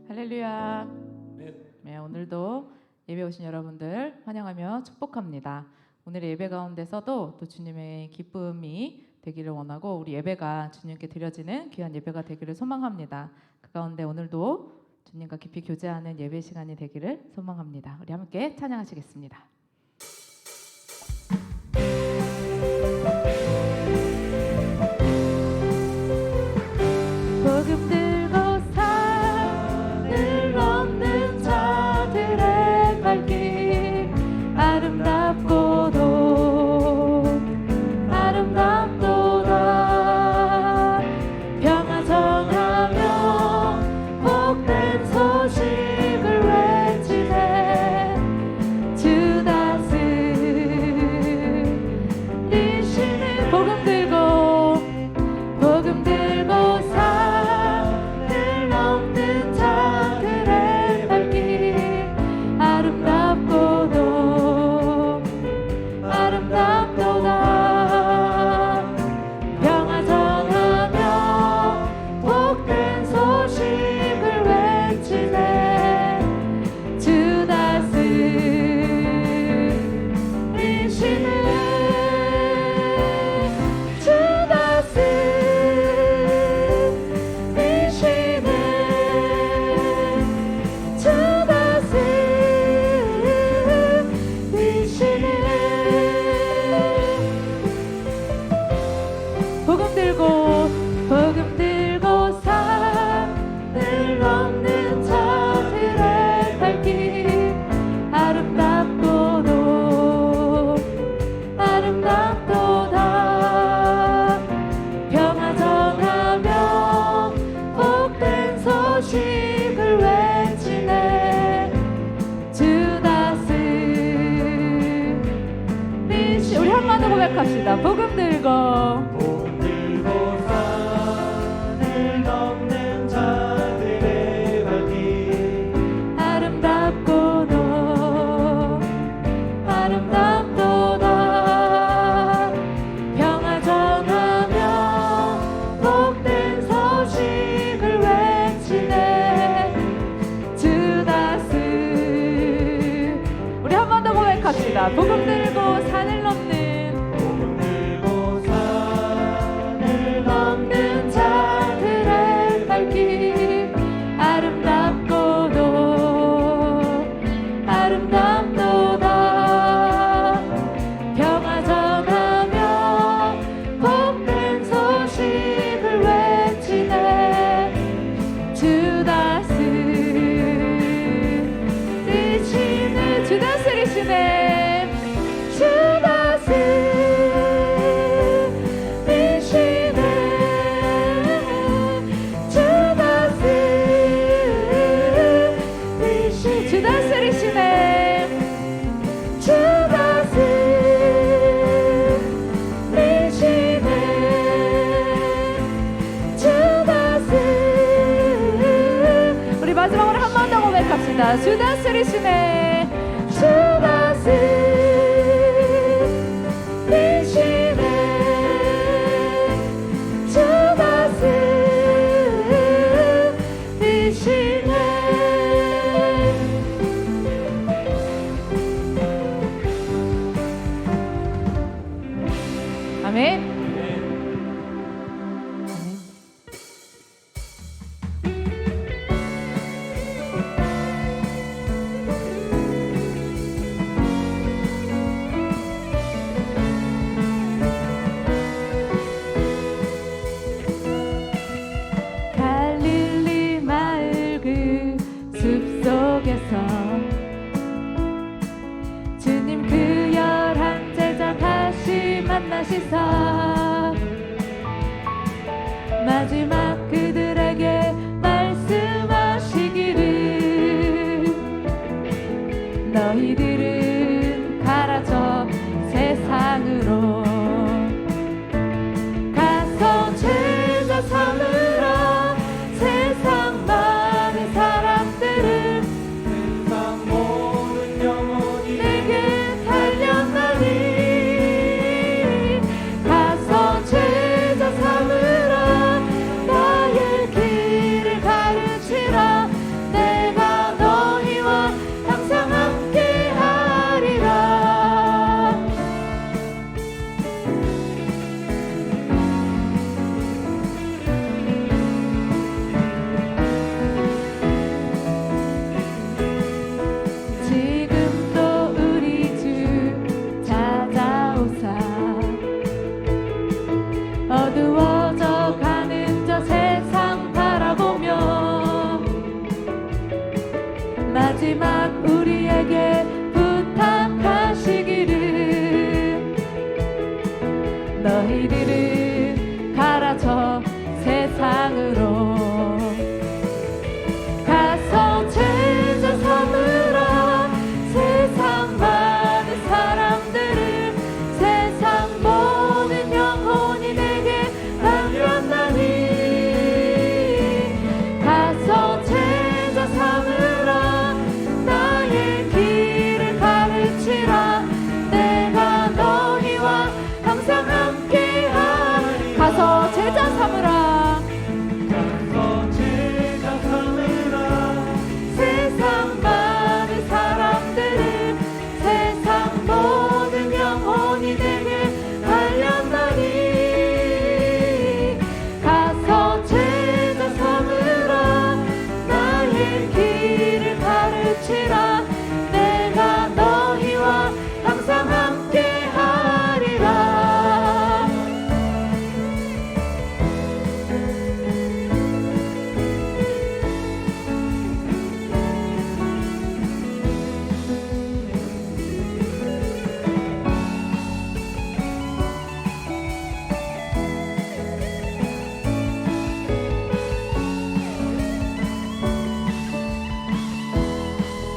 할렐루야. 네, 오늘도 예배 오신 여러분들 환영하며 축복합니다. 오늘의 예배 가운데서도 또 주님의 기쁨이 되기를 원하고 우리 예배가 주님께 드려지는 귀한 예배가 되기를 소망합니다. 그 가운데 오늘도 주님과 깊이 교제하는 예배 시간이 되기를 소망합니다. 우리 함께 찬양하시겠습니다. 복음 들고 산을 넘는 자들의 발길 아름답도다 평화 전하며 복된 소식을 외치네 주 다스리시는 복음 들고 산을 넘는 자들의 발길 아름답도다 평화 전하며 복된 소식을 외치네 주 다스리시네 주 다스리시네 주 다스리시네 복음 들고 산을 넘는 자들의 발길 아름답도다 평화 전하며 복된 소식을 외치네 주 다스리시 우리 한 번 더 고백합시다. 복음 들고 산을 넘는 자들의 발길 아름답도다 평화 전하며 복된 소식을 외치네 주 다스리 우리 한 번 더 고백합시다. 복음 들고 산을 넘는 자들의 발길 아름답도다 평화 전하며 복된 소식을 외치네 주 다스리시네 주 다스리시네 주 마지막으로 한 번 더 고백합시다. 주 다스리시네 주 다스리시네 주 다스리시네 아멘. 갈릴리 마을 그 숲속에서 주님 그 11 제자 다시 만나시사 마지막 그들에게 말씀하시기를 너희들은 가라져 세상으로 가서 제자 삼으라 세상 많은 사람들을 세상 모든 영혼이 내게 달려나니 가서 제자 삼으라 어두워져 가는 저 세상 바라보며 마지막 우리에게 부탁하시기를 너희들은 가라 저 세상으로 가서 제자 삼으라 세상 많은 사람들을 세상 모든 영혼이 내게 달렸나니 가서 제자 삼으라 나의 길을 가르치라 내가 너희와 항상 함께하리 가서 제자 삼으라 가서 제자 삼으라 세상 많은 사람들을 세상 모든 영혼이 내게 달렸나니 가서 제자 삼으라 나의 길을 가르치라 내가 너희와 항상 함께하리라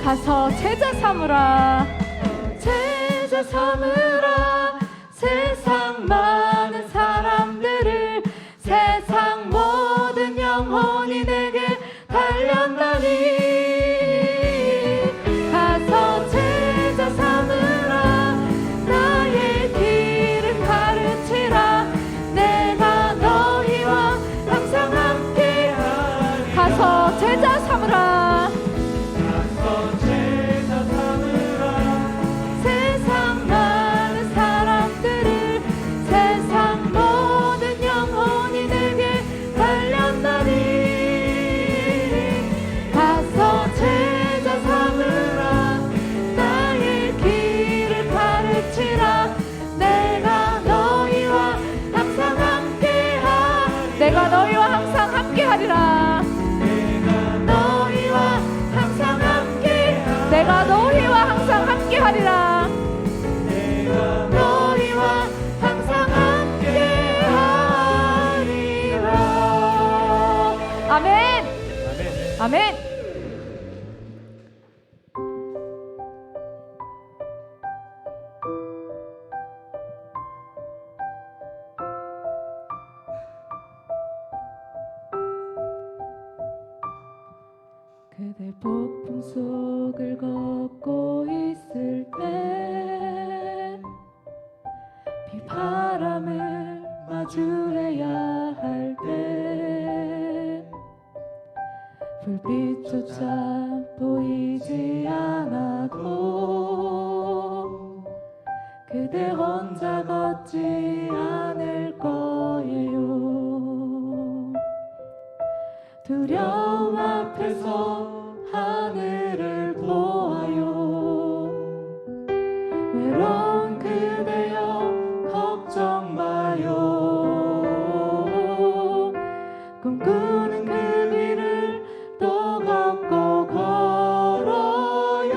가서 제자 삼으라 제자 삼으라 세상 많은 사람들을 세상 모든 영혼이 내게 달렸나니 가서 제자 삼으라 나의 길을 가르치라 내가 너희와 항상 함께하리 가서 제자 삼으라 가서 제자 삼으라 세상 많은 사람들을 세상 모든 영혼이 내게 달렸나니 가서 제자 삼으라 나의 길을 가르치라 내가 너희와 항상 함께하리라 내가 너희와 항상 함께하리라 내가 너희와 항상 함께하리라 내가 너희와 항상 함께하리라 아멘 아멘. 아멘 그대 폭풍 속을 걷고 있을 때 비바람을 마주해야 할 때 불빛조차 보이지 않아도 그대 혼자 걷지 않을 거예요 두려움 앞에서 하늘을 보아요 외로운 그대여 걱정 마요 꿈꾸는 그 길을 또 걷고 걸어요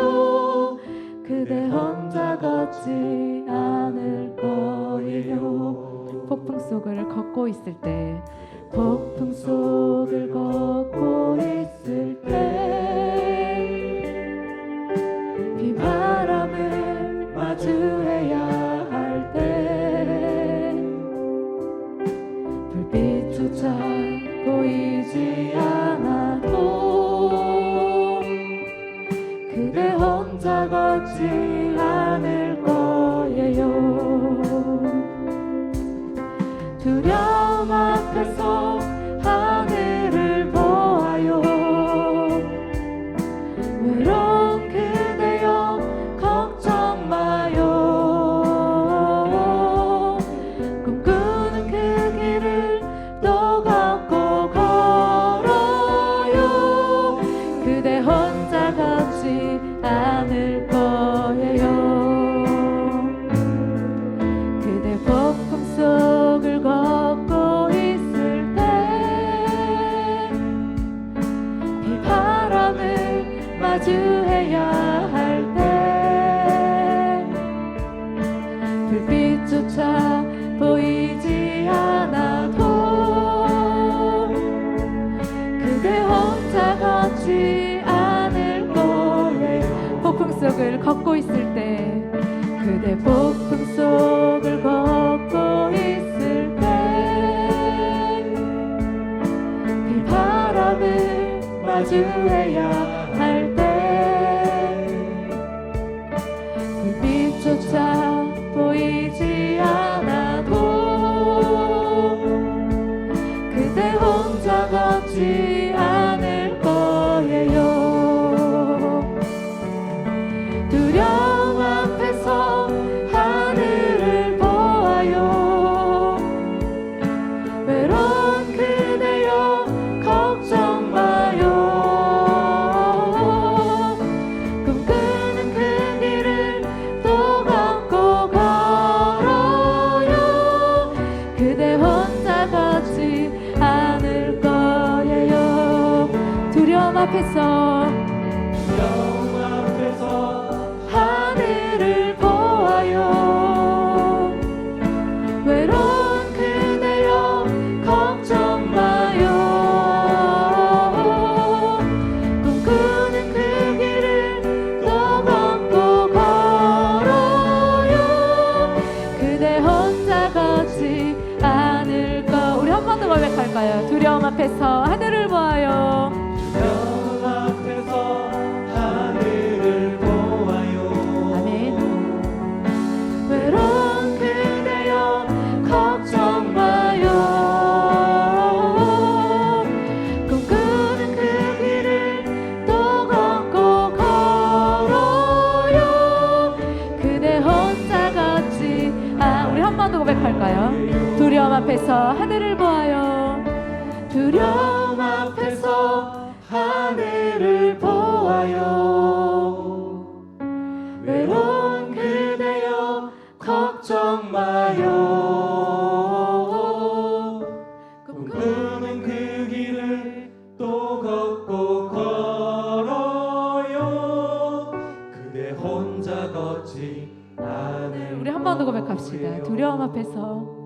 그대 혼자 걷지 않을 거예요 폭풍 속을 걷고 있을 때 폭풍 속을 걷고 있을 때 비바람을 마주해야 할 때 불빛조차 보이지 않아도 그대 혼자 걷지 않을 거예요 두려움 앞에서 하늘을 보아요 외로운 그대여 걱정 마요 꿈꾸는 그 길을 또 걷고 걸어요 그대 혼자 걷지 않을 거예요 그대 폭풍 속을 걷고 속을 걷고 있을 때 그대 폭풍 속을 걷고 있을 때 비바람을 마주해야 할 때 불빛조차 보이지 않아도 그대 혼자 걷지 않을 거예요. 두려움 앞에서 하늘을 보아요. 외로운 그대여 걱정 마요. 꿈꾸는 그 길을 또 걷고 걸어요. 그대 혼자 걷지 않을 거예요. 두려움 앞에서 하늘을 보아요. 외로운 그대여 걱정 마요. 꿈꾸는 그 길을 또 걷고 걸어요. 그대 혼자 걷지 않을 거. 우리 한 번 더 고백할까요? 두려움 앞에서 하늘을 보아요. 두려움 앞에서 하늘을 보아요. 아멘. 외로운 그대여 걱정 마요. 꿈꾸는 그 길을 또 걷고 걸어요. 그대 혼자 걷지 우리 한 번 더 고백할까요? 두려움 앞에서 하늘을 보아요. 두려움 앞에서 하늘을 보아요. 외로운 그대여 걱정 마요. 꿈꾸는 그 길을 또 걷고 걸어요. 그대 혼자 걷지 않을 우리 한 번 더 고백합시다. 두려움 앞에서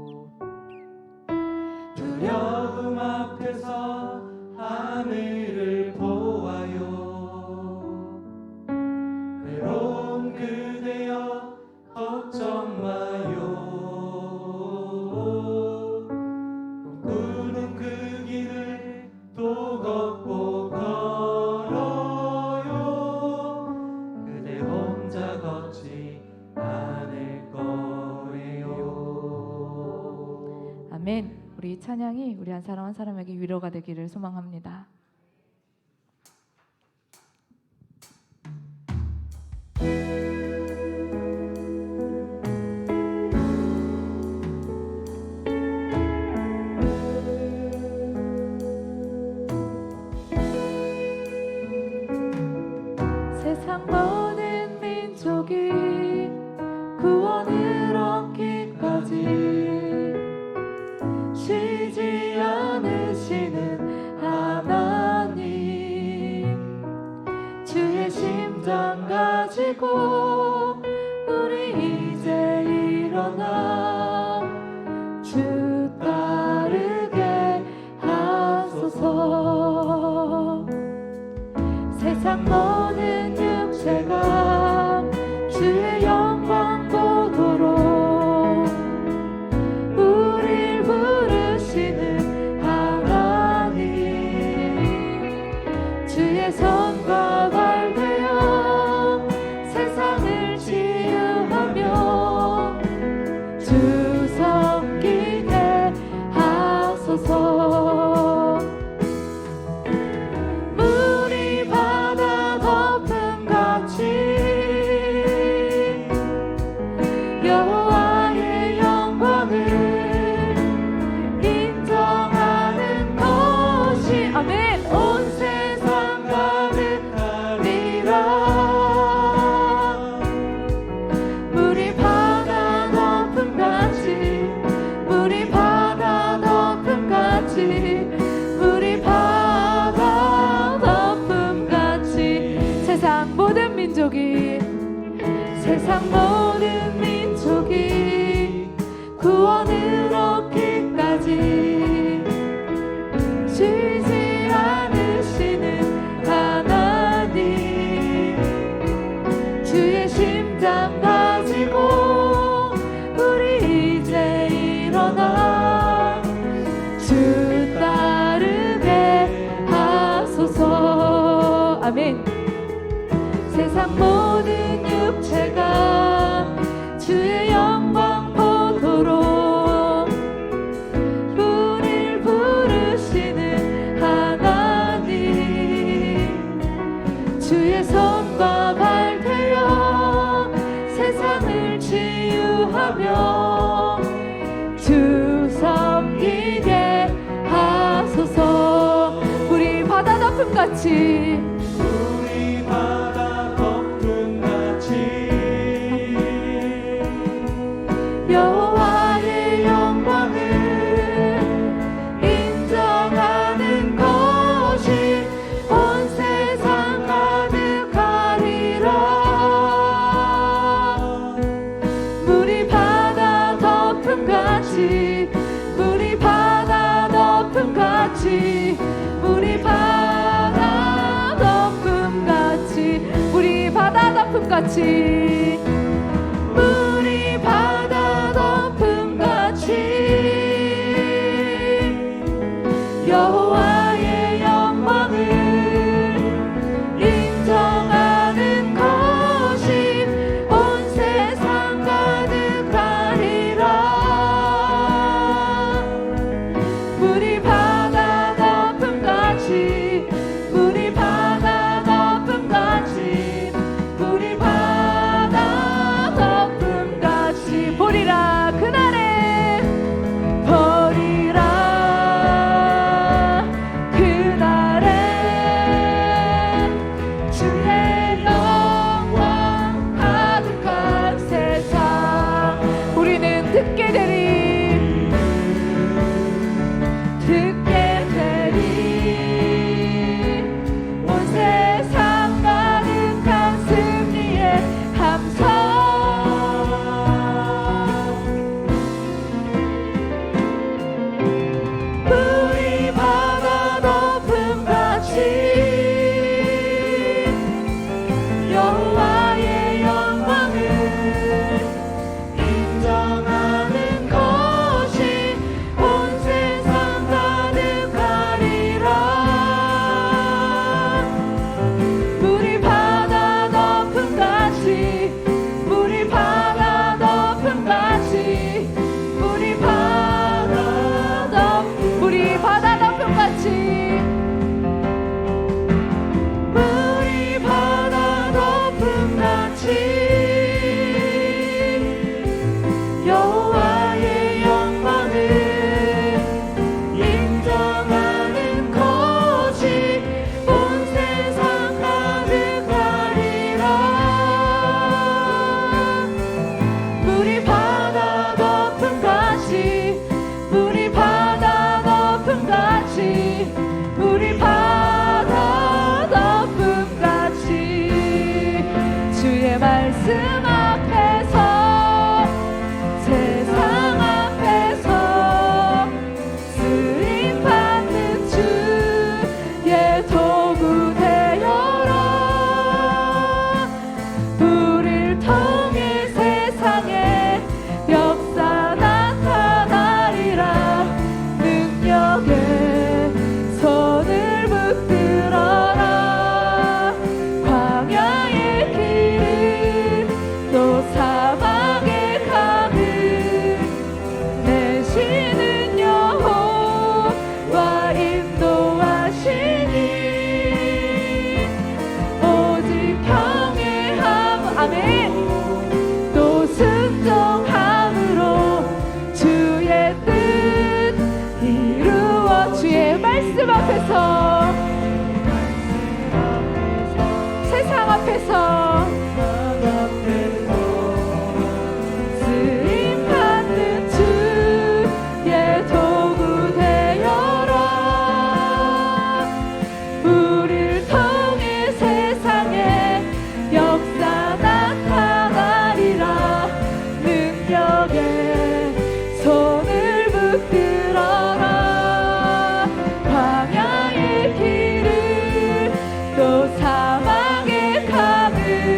두려움 앞에서 하늘을 보아요. 외로운 그대여 걱정 마요. 꿈꾸는 그 길을 또 걷고 걸어요. 그대 혼자 걷지 않을 거예요. 아멘. 우리 이 찬양이 우리 한 사람 한 사람에게 위로가 되기를 소망합니다. 세상 모든 민족이 구원을 얻기까지 쉬지 않으시는 하나님, 주의 심장 가지고 우리 이제 일어나 주 따르게 하소서. 세상 모든 육체가 주의 영광 보도록 우릴 부르시는 하나님, 주의 손과 발 되어 세상을 치유하며 주 섬기게 하소서. 물이 바다 덮음같이 여호와의 영광을 인정하는 것이 아멘. 온 세상 가득하리라. 물이 바다 덮음같이 물이 바다 덮음같이 물이 바다 덮음같이 세상 모든 민족이 구원을 얻기까지 쉬지 않으시는 하나님, 아멘. 세상 모든 육체가 주의 영광 보도록 우릴 부르시는 하나님, 주의 손과 발 되어 세상을 치유하며 주 섬기게 하소서. 우리 바다 덮음같이 우리 바다 덮음같이 여호와의 영광을 인정하는 것이 온 세상 가득하리라. 물이 바다 덮음같이 물이 바다 덮음같이 물이 바다 덮음같이 물이 바다 덮음같이 물이 바다 덮음같이 여호와의 영광을 인정하는 것이 온 세상 가득하리라. 물이 바다 덮음같이 물이 바다 덮음같이 물이 바다 덮음같이 보리라. 그날에 보리라. 그날에 주의 영광 가득한 세상 우리는 듣게 되리 온 세상 가득한 승리의 함성. 물이 바다 덮음같이 여호와의 영광을 인정하는 것이 온 세상 가득하리라. 물이 바다 덮음같이 물이 바다 덮음같이 물이 바다 덮음같이 물이 바다 덮음같이 여호와의 영광을 인정하는 것이 온 세상 가득하리라. 물이 바다 덮음같이 물이 바다 덮음같이 물이 바다 덮음같이 주의 말씀 앞에서 세상 앞에서 쓰임 받는 주의 도구 되어라. 우릴 통해 세상에 역사 나타나리라. 능력에 손을 붙들어라. 광야의 길을 또 사막의 강을 내시는 여호와 인도하시니 오직 경외함 아멘 또 순종함으로 주의 뜻 이루어. 주의 말씀 앞에서 세상 앞에서 쓰임 받는 주의 도구 되어라. 우릴 통해 세상에 역사 나타나리라. 능력에 손을 붙들어라. 광야의 길을 또 사막의 강을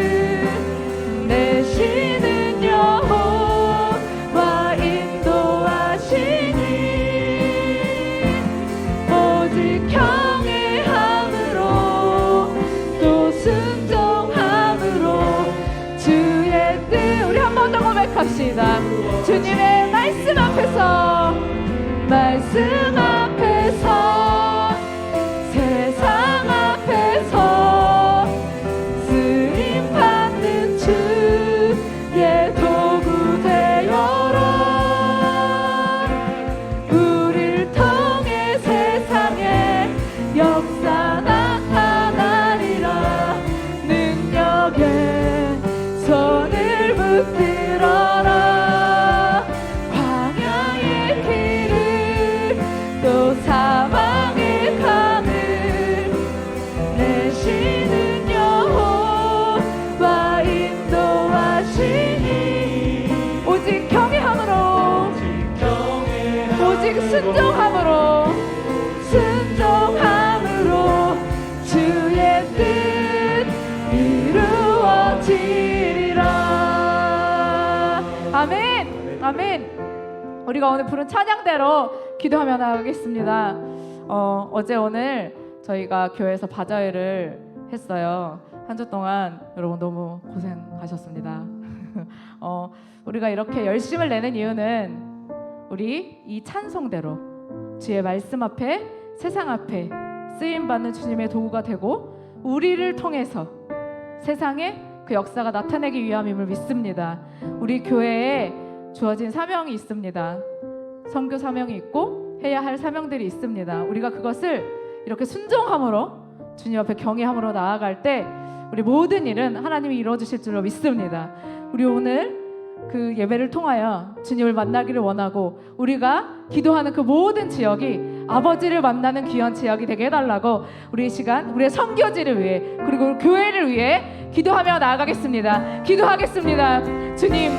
말씀 앞에서 세상 앞에서 쓰임 받는 주의 도구 되어라. 우릴 통해 세상에 역사 나타나리라. 능력에 손을 붙들어라. 광야의 길을 또 사망의 강을 내시는 여호와 인도하시니 오직 경외함으로 오직 순종함으로 주의 뜻 이루어지리라. 아멘. 아멘. 우리가 오늘 부른 찬양대로 기도하며 나가겠습니다. 어제 오늘 저희가 교회에서 바자회를 했어요. 한 주 동안 여러분 너무 고생하셨습니다. 우리가 이렇게 열심을 내는 이유는 우리 이 찬송대로 주의 말씀 앞에 세상 앞에 쓰임받는 주님의 도구가 되고 우리를 통해서 세상에 그 역사가 나타내기 위함임을 믿습니다. 우리 교회에 주어진 사명이 있습니다. 선교 사명이 있고 해야 할 사명들이 있습니다. 우리가 그것을 이렇게 순종함으로 주님 앞에 경외함으로 나아갈 때 우리 모든 일은 하나님이 이루어주실 줄로 믿습니다. 우리 오늘 그 예배를 통하여 주님을 만나기를 원하고 우리가 기도하는 그 모든 지역이 아버지를 만나는 귀한 지역이 되게 해달라고 우리 이 시간 우리의 선교지를 위해 그리고 교회를 위해 기도하며 나아가겠습니다. 기도하겠습니다. 주님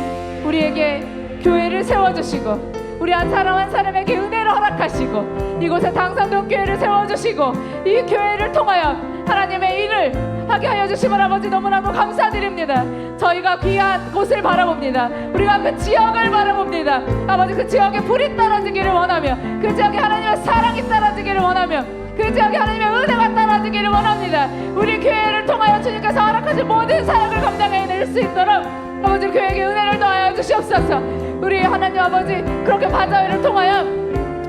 우리에게 교회를 세워주시고 우리 한 사람 한 사람에게 은혜를 허락하시고 이곳에 당산동 교회를 세워주시고 이 교회를 통하여 하나님의 일을 하게 하여 주심을 아버지 너무나도 감사드립니다. 저희가 귀한 곳을 바라봅니다. 우리가 그 지역을 바라봅니다. 아버지 그 지역에 불이 떨어지기를 원하며 그 지역에 하나님의 사랑이 떨어지기를 원하며 그 지역에 하나님의 은혜가 떨어지기를 원합니다. 우리 교회를 통하여 주님께서 허락하신 모든 사역을 감당해낼 수 있도록 아버지 교회에게 은혜를 더하여 주시옵소서. 우리 하나님 아버지 그렇게 바자회를 통하여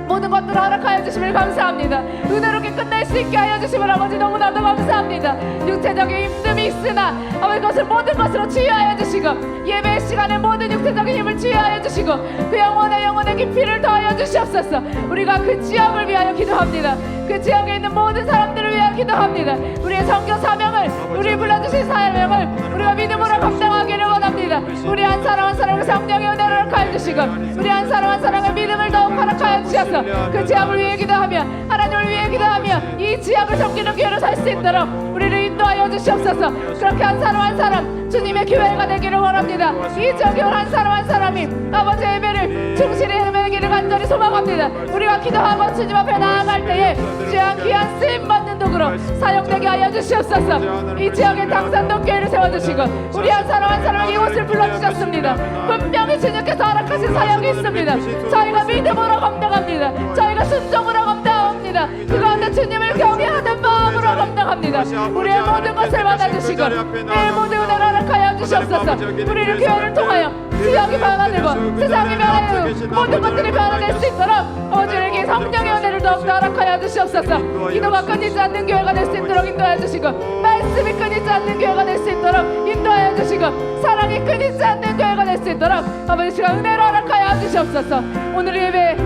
모든 것들을 허락하여 주심을 감사합니다. 은혜롭게 끝낼 수 있게 하여 주심을 아버지 너무나도 감사합니다. 육체적인 힘듦이 있으나 아버지 그것을 모든 것으로 치유하여 주시고 예배 시간에 모든 육체적인 힘을 치유하여 주시고 그 영혼의 깊이를 더하여 주시옵소서. 우리가 그 지역을 위하여 기도합니다. 그 지역에 있는 모든 사람들을 위하여 기도합니다. 우리의 선교 사명을 우리 불러주신 사명을 우리가 믿음으로 감당하기를 원합니다. 우리 한 사람 한 사람을 성령의 은혜를 허락하여 주시고 우리 한 사람 한 사람의 믿음을 더욱 허락하여 주셔서 그 지역을 위해 기도하며 하나님을 위해 기도하며 이 지역을 섬기는 교회로 살 수 있도록 우리를 인도하여 주시옵소서. 그렇게 한 사람 한 사람 주님의 교회가 되기를 원합니다. 이 지역에 온 한 사람 한 사람이 아버지 예배를 충실히 헤매기를 간절히 소망합니다. 우리가 기도하고 주님 앞에 나아갈 때에 주의 귀한 쓰임받는 도구로 사용되게 하여 주시옵소서. 이 지역에 당산동 교회를 세워주시고 우리 한 사람 한 사람을 이곳을 불러주셨습니다. 분명히 주님께서 허락하신 사역이 있습니다. 저희가 믿음으로 감당합니다. 저희가 순종으로 감당합니다. 그 가운데 주님을 경외하는 마음으로 감당합니다. 우리의 모든 것을 받아주시고 내 모든 은혜를 허락하여 주시옵소서. 우리를 교회를 통하여 지역이 변화되고 세상이 변화되고 모든 것들이 변화될 수 있도록 아버지에게 성령의 은혜를 더욱더 허락하여 주시옵소서. 기도가 끊이지 않는 교회가 될 수 있도록 인도하여 주시고 말씀이 끊이지 않는 교회가 될 수 있도록 인도하여 주시고 사랑이 끊이지 않는 교회가 될 수 있도록 아버지 시간 은혜를 허락하여 주시옵소서. 오늘 예배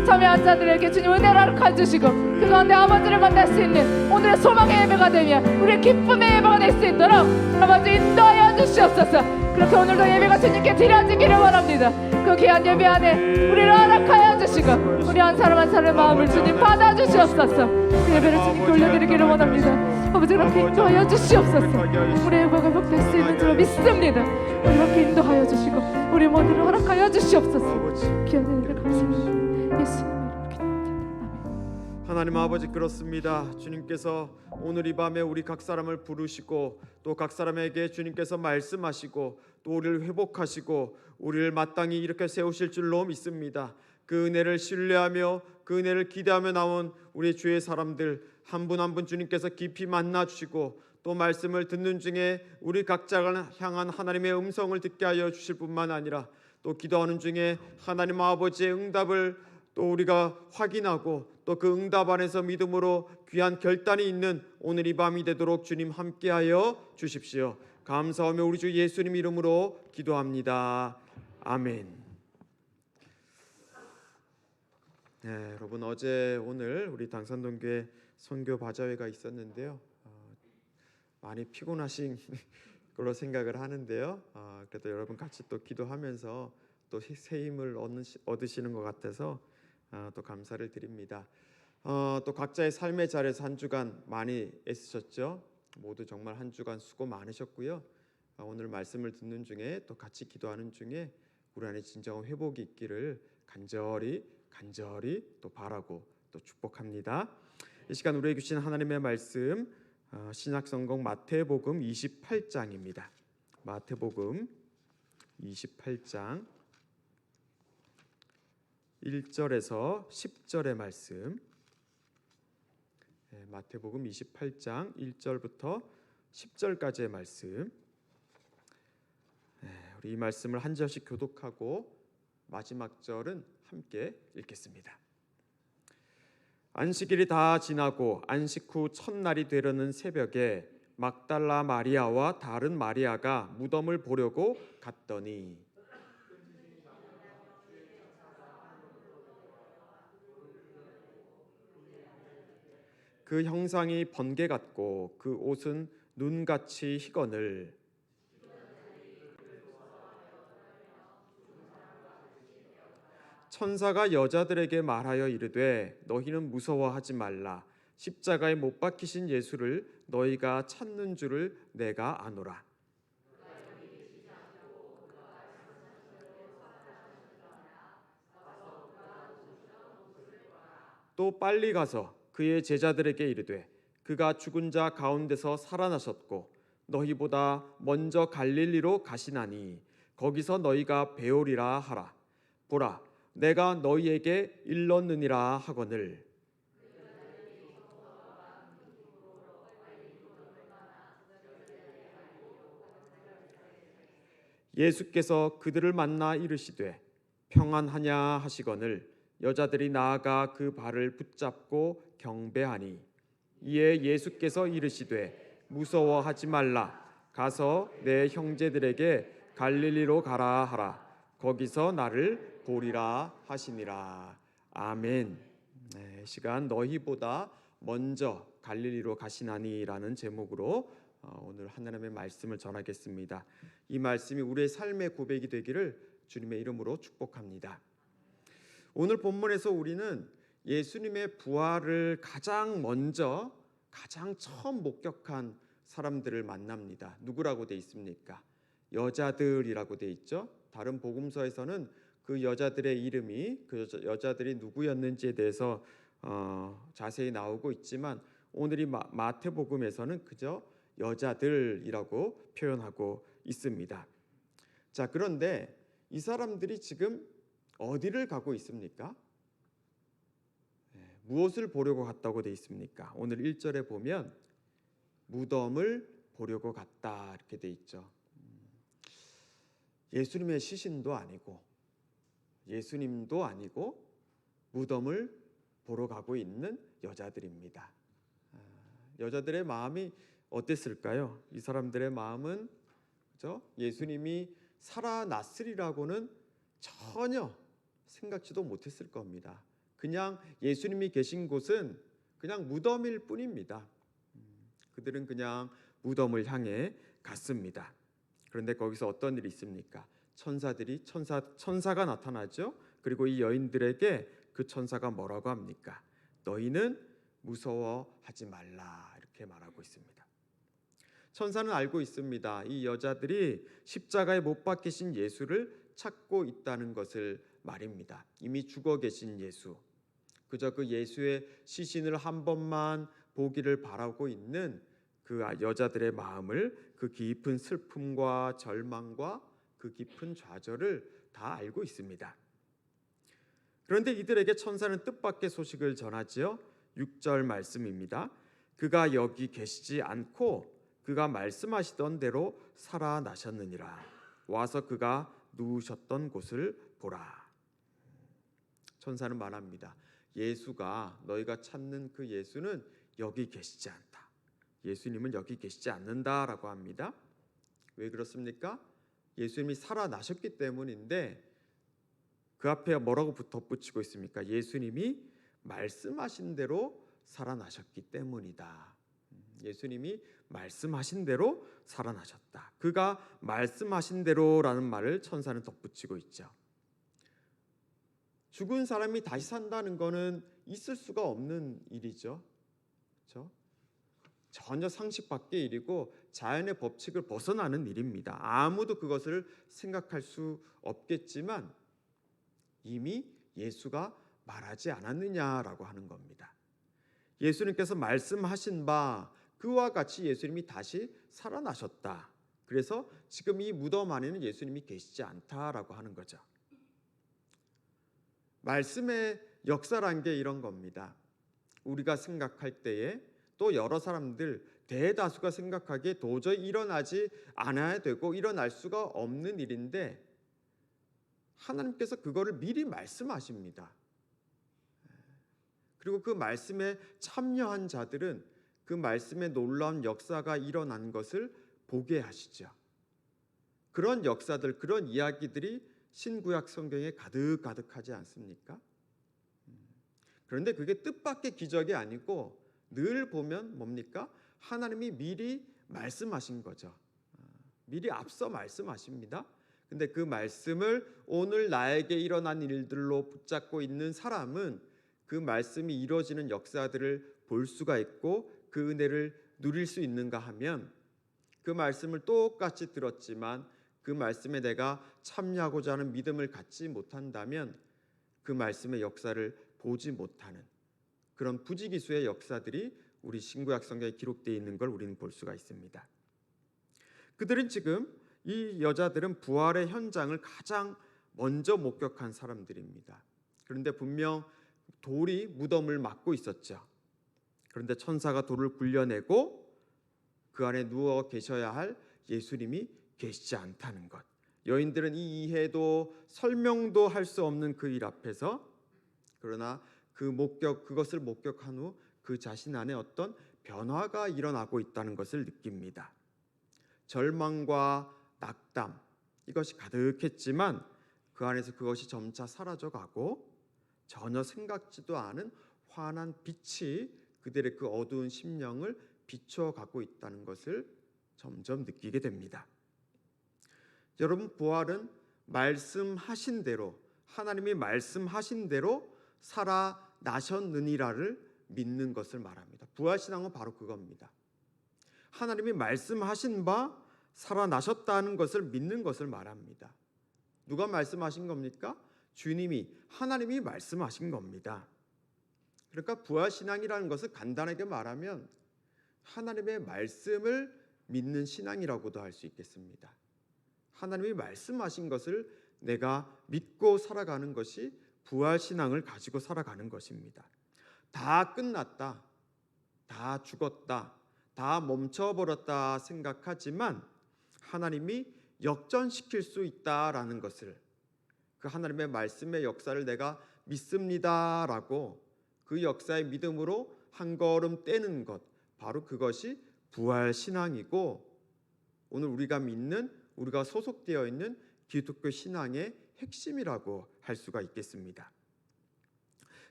참여한 자들에게 주님 은혜를 허락하여 주시고 그 가운데 아버지를 만날 수 있는 오늘의 소망의 예배가 되며 우리의 기쁨의 예배가 될 수 있도록 아버지 인도하여 주시옵소서. 그렇게 오늘도 예배가 주님께 드려지기를 원합니다. 그 귀한 예배 안에 우리를 허락하여 주시고 우리 한 사람 한 사람의 마음을 주님 받아주시옵소서. 그 예배를 주님께 올려드리기를 원합니다. 아버지 그렇게 인도하여 주시옵소서. 우리의 예배가 회복될 수 있는 줄 믿습니다. 그렇게 인도하여 주시고 우리 모두를 허락하여 주시옵소서. 귀한 은혜를 감사합니다. 예수님 이름으로 기도합니다. 아멘. 하나님 아버지 그렇습니다. 주님께서 오늘 이 밤에 우리 각 사람을 부르시고 또 각 사람에게 주님께서 말씀하시고 또 우리를 회복하시고 우리를 마땅히 이렇게 세우실 줄로 믿습니다. 그 은혜를 신뢰하며 그 은혜를 기대하며 나온 우리 주의 사람들 한 분 한 분 주님께서 깊이 만나 주시고 또 말씀을 듣는 중에 우리 각자가 향한 하나님의 음성을 듣게 하여 주실 뿐만 아니라 또 기도하는 중에 하나님 아버지의 응답을 또 우리가 확인하고 또 그 응답 안에서 믿음으로 귀한 결단이 있는 오늘 이 밤이 되도록 주님 함께하여 주십시오. 감사하며 우리 주 예수님 이름으로 기도합니다. 아멘. 네, 여러분 어제 오늘 우리 당산동교회 선교 바자회가 있었는데요. 많이 피곤하신 걸로 생각을 하는데요. 그래도 여러분 같이 또 기도하면서 또 새 힘을 얻으시는 것 같아서 또 감사를 드립니다. 또 각자의 삶의 자리에서 한 주간 많이 애쓰셨죠. 모두 정말 한 주간 수고 많으셨고요. 오늘 말씀을 듣는 중에 또 같이 기도하는 중에 우리 안에 진정한 회복이 있기를 간절히 또 바라고 또 축복합니다. 이 시간 우리에게 주신 하나님의 말씀 신약성경 마태복음 28장입니다. 마태복음 28장 1절에서 10절의 말씀. 마태복음 28장 1절부터 10절까지의 말씀. 우리 이 말씀을 한 절씩 교독하고 마지막 절은 함께 읽겠습니다. 안식일이 다 지나고 안식 후 첫날이 되려는 새벽에 막달라 마리아와 다른 마리아가 무덤을 보려고 갔더니 그 형상이 번개 같고 그 옷은 눈같이 희거늘 천사가 여자들에게 말하여 이르되 너희는 무서워하지 말라. 십자가에 못 박히신 예수를 너희가 찾는 줄을 내가 아노라. 또 빨리 가서 그의 제자들에게 이르되 그가 죽은 자 가운데서 살아나셨고 너희보다 먼저 갈릴리로 가시나니 거기서 너희가 배우리라 하라. 보라 내가 너희에게 일렀느니라 하거늘. 예수께서 그들을 만나 이르시되 평안하냐 하시거늘 여자들이 나아가 그 발을 붙잡고 경배하니 이에 예수께서 이르시되 무서워하지 말라. 가서 내 형제들에게 갈릴리로 가라 하라. 거기서 나를 보리라 하시니라. 아멘. 시간 너희보다 먼저 갈릴리로 가시나니라는 제목으로 오늘 하나님의 말씀을 전하겠습니다. 이 말씀이 우리의 삶의 고백이 되기를 주님의 이름으로 축복합니다. 오늘 본문에서 우리는 예수님의 부활을 가장 처음 목격한 사람들을 만납니다. 누구라고 돼 있습니까? 여자들이라고 돼 있죠. 다른 복음서에서는 그 여자들의 이름이 그 여자들이 누구였는지에 대해서 자세히 나오고 있지만 오늘 이 마태복음에서는 그저 여자들이라고 표현하고 있습니다. 자, 그런데 이 사람들이 지금 어디를 가고 있습니까? 무엇을 보려고 갔다고 돼 있습니까? 오늘 1절에 보면 무덤을 보려고 갔다 이렇게 돼 있죠. 예수님의 시신도 아니고 예수님도 아니고 무덤을 보러 가고 있는 여자들입니다. 여자들의 마음이 어땠을까요? 이 사람들의 마음은 그죠? 예수님이 살아났으리라고는 전혀 생각지도 못했을 겁니다. 그냥 예수님이 계신 곳은 그냥 무덤일 뿐입니다. 그들은 그냥 무덤을 향해 갔습니다. 그런데 거기서 어떤 일이 있습니까? 천사가 나타나죠. 그리고 이 여인들에게 그 천사가 뭐라고 합니까? 너희는 무서워하지 말라 이렇게 말하고 있습니다. 천사는 알고 있습니다. 이 여자들이 십자가에 못 박히신 예수를 찾고 있다는 것을 말입니다. 이미 죽어 계신 예수. 그저 그 예수의 시신을 한 번만 보기를 바라고 있는 그 여자들의 마음을, 그 깊은 슬픔과 절망과 그 깊은 좌절을 다 알고 있습니다. 그런데 이들에게 천사는 뜻밖의 소식을 전하지요. 6절 말씀입니다. 그가 여기 계시지 않고 그가 말씀하시던 대로 살아나셨느니라. 와서 그가 누우셨던 곳을 보라. 천사는 말합니다. 예수가 너희가 찾는 그 예수는 여기 계시지 않다. 예수님은 여기 계시지 않는다라고 합니다. 왜 그렇습니까? 예수님이 살아나셨기 때문인데 그 앞에 뭐라고 덧붙이고 있습니까? 예수님이 말씀하신 대로 살아나셨기 때문이다. 예수님이 말씀하신 대로 살아나셨다. 그가 말씀하신 대로라는 말을 천사는 덧붙이고 있죠. 죽은 사람이 다시 산다는 것은 있을 수가 없는 일이죠. 그렇죠? 전혀 상식 밖의 일이고 자연의 법칙을 벗어나는 일입니다. 아무도 그것을 생각할 수 없겠지만 이미 예수가 말하지 않았느냐라고 하는 겁니다. 예수님께서 말씀하신 바 그와 같이 예수님이 다시 살아나셨다. 그래서 지금 이 무덤 안에는 예수님이 계시지 않다라고 하는 거죠. 말씀의 역사란 게 이런 겁니다. 우리가 생각할 때에 또 여러 사람들 대다수가 생각하기에 도저히 일어나지 않아야 되고 일어날 수가 없는 일인데 하나님께서 그거를 미리 말씀하십니다. 그리고 그 말씀에 참여한 자들은 그 말씀의 놀라운 역사가 일어난 것을 보게 하시죠. 그런 역사들, 그런 이야기들이 신구약 성경에 가득하지 않습니까? 그런데 그게 뜻밖의 기적이 아니고 늘 보면 뭡니까? 하나님이 미리 말씀하신 거죠. 미리 앞서 말씀하십니다. 근데 그 말씀을 오늘 나에게 일어난 일들로 붙잡고 있는 사람은 그 말씀이 이루어지는 역사들을 볼 수가 있고 그 은혜를 누릴 수 있는가 하면 그 말씀을 똑같이 들었지만 그 말씀에 내가 참여하고자 하는 믿음을 갖지 못한다면 그 말씀의 역사를 보지 못하는 그런 부지기수의 역사들이 우리 신구약 성경에 기록되어 있는 걸 우리는 볼 수가 있습니다. 그들은 지금 이 여자들은 부활의 현장을 가장 먼저 목격한 사람들입니다. 그런데 분명 돌이 무덤을 막고 있었죠. 그런데 천사가 돌을 굴려내고 그 안에 누워 계셔야 할 예수님이 계시지 않다는 것. 여인들은 이 이해도 설명도 할 수 없는 그 일 앞에서 그러나 그것을 목격한 후 그 자신 안에 어떤 변화가 일어나고 있다는 것을 느낍니다. 절망과 낙담 이것이 가득했지만 그 안에서 그것이 점차 사라져가고 전혀 생각지도 않은 환한 빛이 그들의 그 어두운 심령을 비춰가고 있다는 것을 점점 느끼게 됩니다. 여러분, 부활은 말씀하신 대로 하나님이 말씀하신 대로 살아나셨느니라를 믿는 것을 말합니다. 부활신앙은 바로 그겁니다. 하나님이 말씀하신 바 살아나셨다는 것을 믿는 것을 말합니다. 누가 말씀하신 겁니까? 주님이, 하나님이 말씀하신 겁니다. 그러니까 부활신앙이라는 것을 간단하게 말하면 하나님의 말씀을 믿는 신앙이라고도 할 수 있겠습니다. 하나님이 말씀하신 것을 내가 믿고 살아가는 것이 부활신앙을 가지고 살아가는 것입니다. 다 끝났다, 다 죽었다, 다 멈춰버렸다 생각하지만 하나님이 역전시킬 수 있다라는 것을 그 하나님의 말씀의 역사를 내가 믿습니다라고 그 역사의 믿음으로 한 걸음 떼는 것, 바로 그것이 부활신앙이고 오늘 우리가 믿는, 우리가 소속되어 있는 기독교 신앙의 핵심이라고 할 수가 있겠습니다.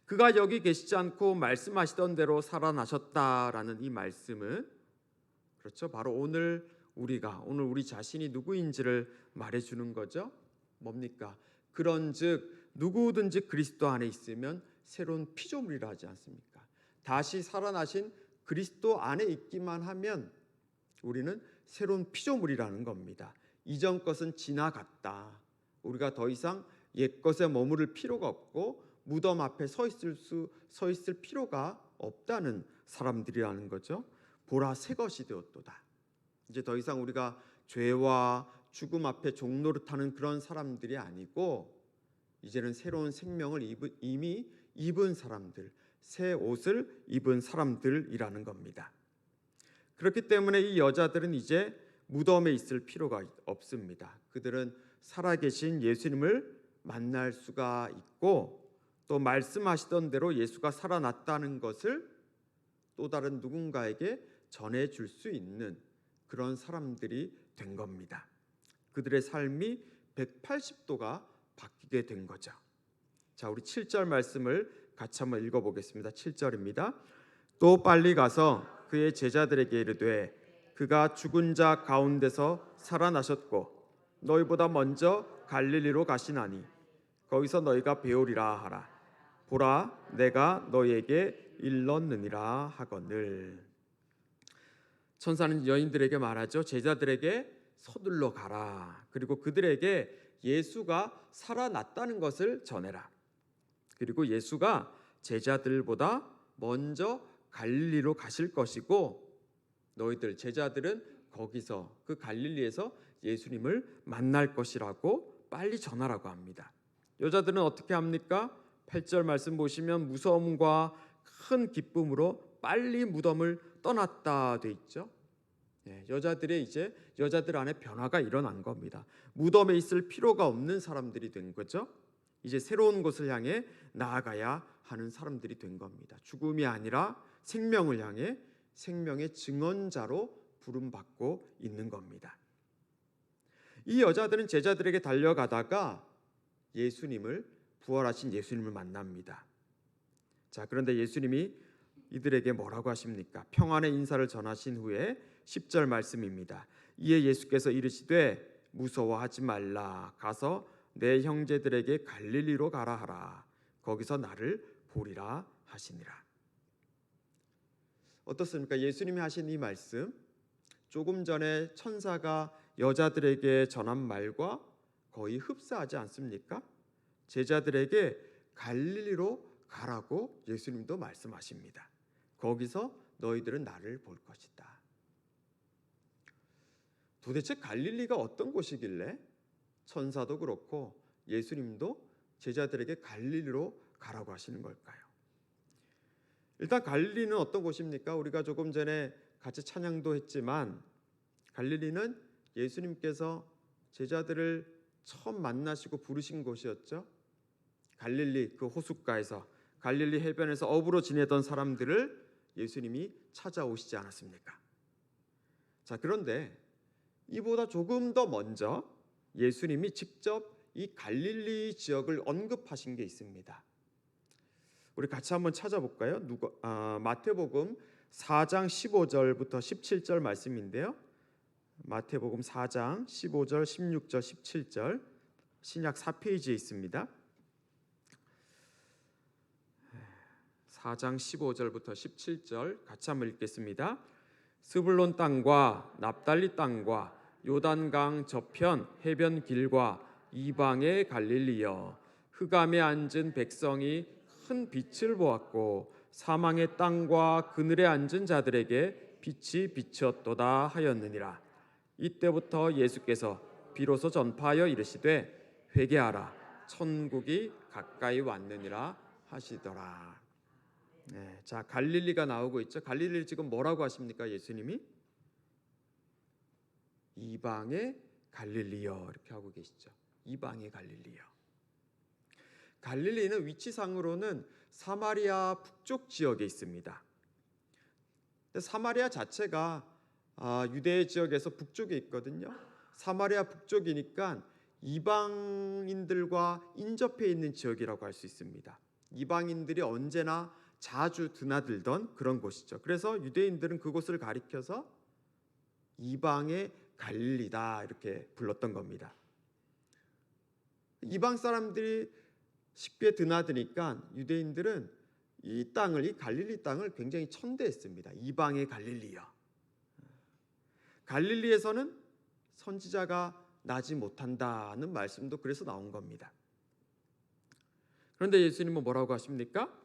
그가 여기 계시지 않고 말씀하시던 대로 살아나셨다라는 이 말씀은 그렇죠, 바로 오늘 우리 자신이 누구인지를 말해주는 거죠. 뭡니까? 그런즉 누구든지 그리스도 안에 있으면 새로운 피조물이라 하지 않습니까? 다시 살아나신 그리스도 안에 있기만 하면 우리는 새로운 피조물이라는 겁니다. 이전 것은 지나갔다. 우리가 더 이상 옛 것에 머무를 필요가 없고 무덤 앞에 서 있을 필요가 없다는 사람들이라는 거죠. 보라, 새 것이 되었도다. 이제 더 이상 우리가 죄와 죽음 앞에 종노릇하는 그런 사람들이 아니고 이제는 새로운 생명을 이미 입은 사람들, 새 옷을 입은 사람들이라는 겁니다. 그렇기 때문에 이 여자들은 이제 무덤에 있을 필요가 없습니다. 그들은 살아계신 예수님을 만날 수가 있고 또 말씀하시던 대로 예수가 살아났다는 것을 또 다른 누군가에게 전해줄 수 있는 그런 사람들이 된 겁니다. 그들의 삶이 180도가 바뀌게 된 거죠. 자, 우리 7절 말씀을 같이 한번 읽어보겠습니다. 7절입니다. 또 빨리 가서 그의 제자들에게 이르되 그가 죽은 자 가운데서 살아나셨고 너희보다 먼저 갈릴리로 가시나니 거기서 너희가 배우리라 하라. 보라, 내가 너희에게 일렀느니라 하거늘. 천사는 여인들에게 말하죠. 제자들에게 서둘러 가라. 그리고 그들에게 예수가 살아났다는 것을 전해라. 그리고 예수가 제자들보다 먼저 갈릴리로 가실 것이고 너희들 제자들은 거기서 그 갈릴리에서 예수님을 만날 것이라고 빨리 전하라고 합니다. 여자들은 어떻게 합니까? 8절 말씀 보시면 무서움과 큰 기쁨으로 빨리 무덤을 떠났다 돼 있죠. 여자들 안에 변화가 일어난 겁니다. 무덤에 있을 필요가 없는 사람들이 된 거죠. 이제 새로운 곳을 향해 나아가야 하는 사람들이 된 겁니다. 죽음이 아니라 생명을 향해 생명의 증언자로 부름받고 있는 겁니다. 이 여자들은 제자들에게 달려가다가 부활하신 예수님을 만납니다. 자, 그런데 예수님이 이들에게 뭐라고 하십니까? 평안의 인사를 전하신 후에 10절 말씀입니다. 이에 예수께서 이르시되 무서워하지 말라. 가서 내 형제들에게 갈릴리로 가라 하라. 거기서 나를 보리라 하시니라. 어떻습니까? 예수님이 하신 이 말씀, 조금 전에 천사가 여자들에게 전한 말과 거의 흡사하지 않습니까? 제자들에게 갈릴리로 가라고 예수님도 말씀하십니다. 거기서 너희들은 나를 볼 것이다. 도대체 갈릴리가 어떤 곳이길래 천사도 그렇고 예수님도 제자들에게 갈릴리로 가라고 하시는 걸까요? 일단 갈릴리는 어떤 곳입니까? 우리가 조금 전에 같이 찬양도 했지만 갈릴리는 예수님께서 제자들을 처음 만나시고 부르신 곳이었죠. 갈릴리 그 호숫가에서 갈릴리 해변에서 어부로 지내던 사람들을 예수님이 찾아오시지 않았습니까? 자, 그런데 이보다 조금 더 먼저 예수님이 직접 이 갈릴리 지역을 언급하신 게 있습니다. 우리 같이 한번 찾아볼까요? 마태복음 4장 15절부터 17절 말씀인데요. 마태복음 4장 15절, 16절, 17절 신약 4페이지에 있습니다. 4장 15절부터 17절 같이 한번 읽겠습니다. 스불론 땅과 납달리 땅과 요단강 저편 해변 길과 이방의 갈릴리여, 흑암에 앉은 백성이 큰 빛을 보았고 사망의 땅과 그늘에 앉은 자들에게 빛이 비쳤도다 하였느니라. 이때부터 예수께서 비로소 전파하여 이르시되 회개하라, 천국이 가까이 왔느니라 하시더라. 네, 자, 갈릴리가 나오고 있죠. 갈릴리를 지금 뭐라고 하십니까? 예수님이 이방의 갈릴리여 이렇게 하고 계시죠. 이방의 갈릴리여. 갈릴리는 위치상으로는 사마리아 북쪽 지역에 있습니다. 사마리아 자체가 유대 지역에서 북쪽에 있거든요. 사마리아 북쪽이니까 이방인들과 인접해 있는 지역이라고 할 수 있습니다. 이방인들이 언제나 자주 드나들던 그런 곳이죠. 그래서 유대인들은 그곳을 가리켜서 이방의 갈릴리다 이렇게 불렀던 겁니다. 이방 사람들이 쉽게 드나드니까 유대인들은 이 갈릴리 땅을 굉장히 천대했습니다. 이방의 갈릴리여. 갈릴리에서는 선지자가 나지 못한다는 말씀도 그래서 나온 겁니다. 그런데 예수님은 뭐라고 하십니까?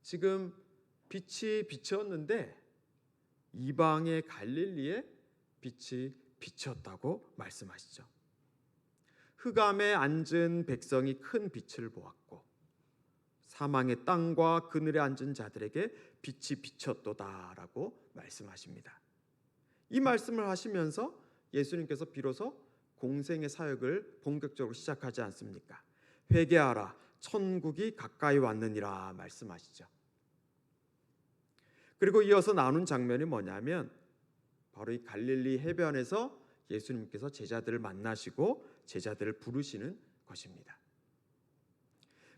지금 빛이 비쳤는데 이방의 갈릴리에 빛이 비쳤다고 말씀하시죠. 흑암에 앉은 백성이 큰 빛을 보았고 사망의 땅과 그늘에 앉은 자들에게 빛이 비쳤도다라고 말씀하십니다. 이 말씀을 하시면서 예수님께서 비로소 공생의 사역을 본격적으로 시작하지 않습니까? 회개하라, 천국이 가까이 왔느니라 말씀하시죠. 그리고 이어서 나오는 장면이 뭐냐면 바로 이 갈릴리 해변에서 예수님께서 제자들을 만나시고 제자들을 부르시는 것입니다.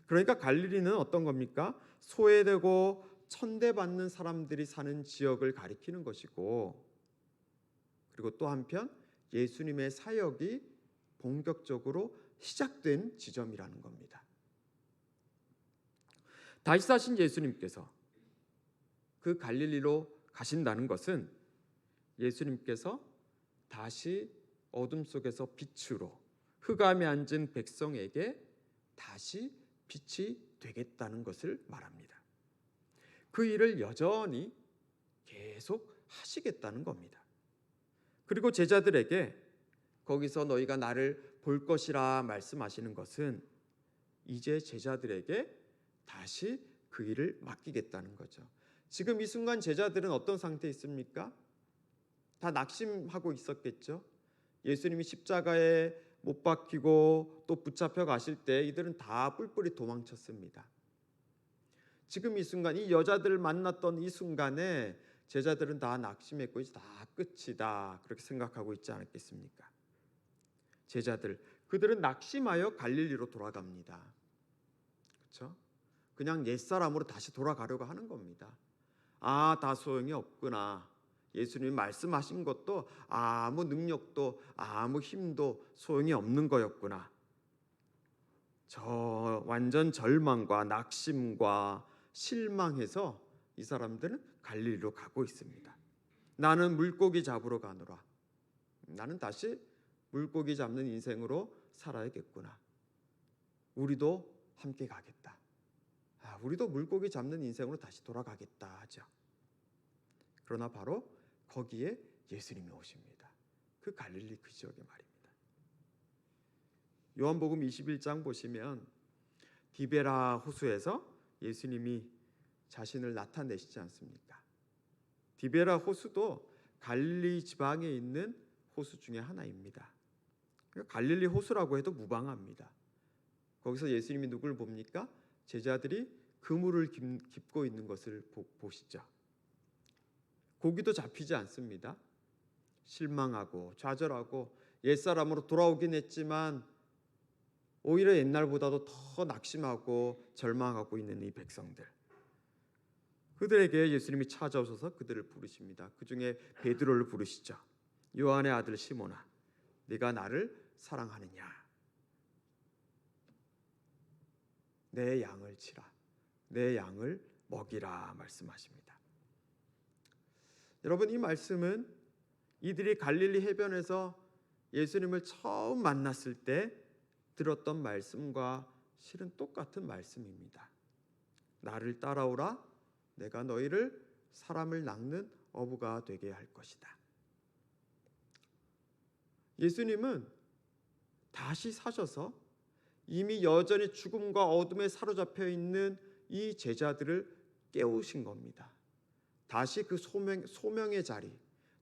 그러니까 갈릴리는 어떤 겁니까? 소외되고 천대받는 사람들이 사는 지역을 가리키는 것이고, 그리고 또 한편 예수님의 사역이 본격적으로 시작된 지점이라는 겁니다. 다시 사신 예수님께서 그 갈릴리로 가신다는 것은 예수님께서 다시 어둠 속에서 빛으로 흑암에 앉은 백성에게 다시 빛이 되겠다는 것을 말합니다. 그 일을 여전히 계속 하시겠다는 겁니다. 그리고 제자들에게 거기서 너희가 나를 볼 것이라 말씀하시는 것은 이제 제자들에게 다시 그 일을 맡기겠다는 거죠. 지금 이 순간 제자들은 어떤 상태에 있습니까? 다 낙심하고 있었겠죠. 예수님이 십자가에 못 박히고 또 붙잡혀 가실 때 이들은 다 뿔뿔이 도망쳤습니다. 지금 이 순간, 이 여자들을 만났던 이 순간에 제자들은 다 낙심했고 이제 다 끝이다 그렇게 생각하고 있지 않았겠습니까? 제자들, 그들은 낙심하여 갈릴리로 돌아갑니다. 그렇죠? 그냥 옛사람으로 다시 돌아가려고 하는 겁니다. 아, 다 소용이 없구나. 예수님이 말씀하신 것도 아무 능력도 아무 힘도 소용이 없는 거였구나. 저 완전 절망과 낙심과 실망해서 이 사람들은 갈릴리로 가고 있습니다. 나는 물고기 잡으러 가노라. 나는 다시 물고기 잡는 인생으로 살아야겠구나. 우리도 함께 가겠다. 우리도 물고기 잡는 인생으로 다시 돌아가겠다 하죠. 그러나 바로 거기에 예수님이 오십니다. 그 갈릴리 그 지역에 말입니다. 요한복음 21장 보시면 디베라 호수에서 예수님이 자신을 나타내시지 않습니까? 디베라 호수도 갈릴리 지방에 있는 호수 중에 하나입니다. 갈릴리 호수라고 해도 무방합니다. 거기서 예수님이 누구를 봅니까? 제자들이 그물을 깁고 있는 것을 보시죠. 고기도 잡히지 않습니다. 실망하고 좌절하고 옛사람으로 돌아오긴 했지만 오히려 옛날보다도 더 낙심하고 절망하고 있는 이 백성들, 그들에게 예수님이 찾아오셔서 그들을 부르십니다. 그 중에 베드로를 부르시죠. 요한의 아들 시몬아, 네가 나를 사랑하느냐? 내 양을 치라, 내 양을 먹이라 말씀하십니다. 여러분, 이 말씀은 이들이 갈릴리 해변에서 예수님을 처음 만났을 때 들었던 말씀과 실은 똑같은 말씀입니다. 나를 따라오라, 내가 너희를 사람을 낚는 어부가 되게 할 것이다. 예수님은 다시 사셔서 이미 여전히 죽음과 어둠에 사로잡혀 있는 이 제자들을 깨우신 겁니다. 다시 그 소명의 자리,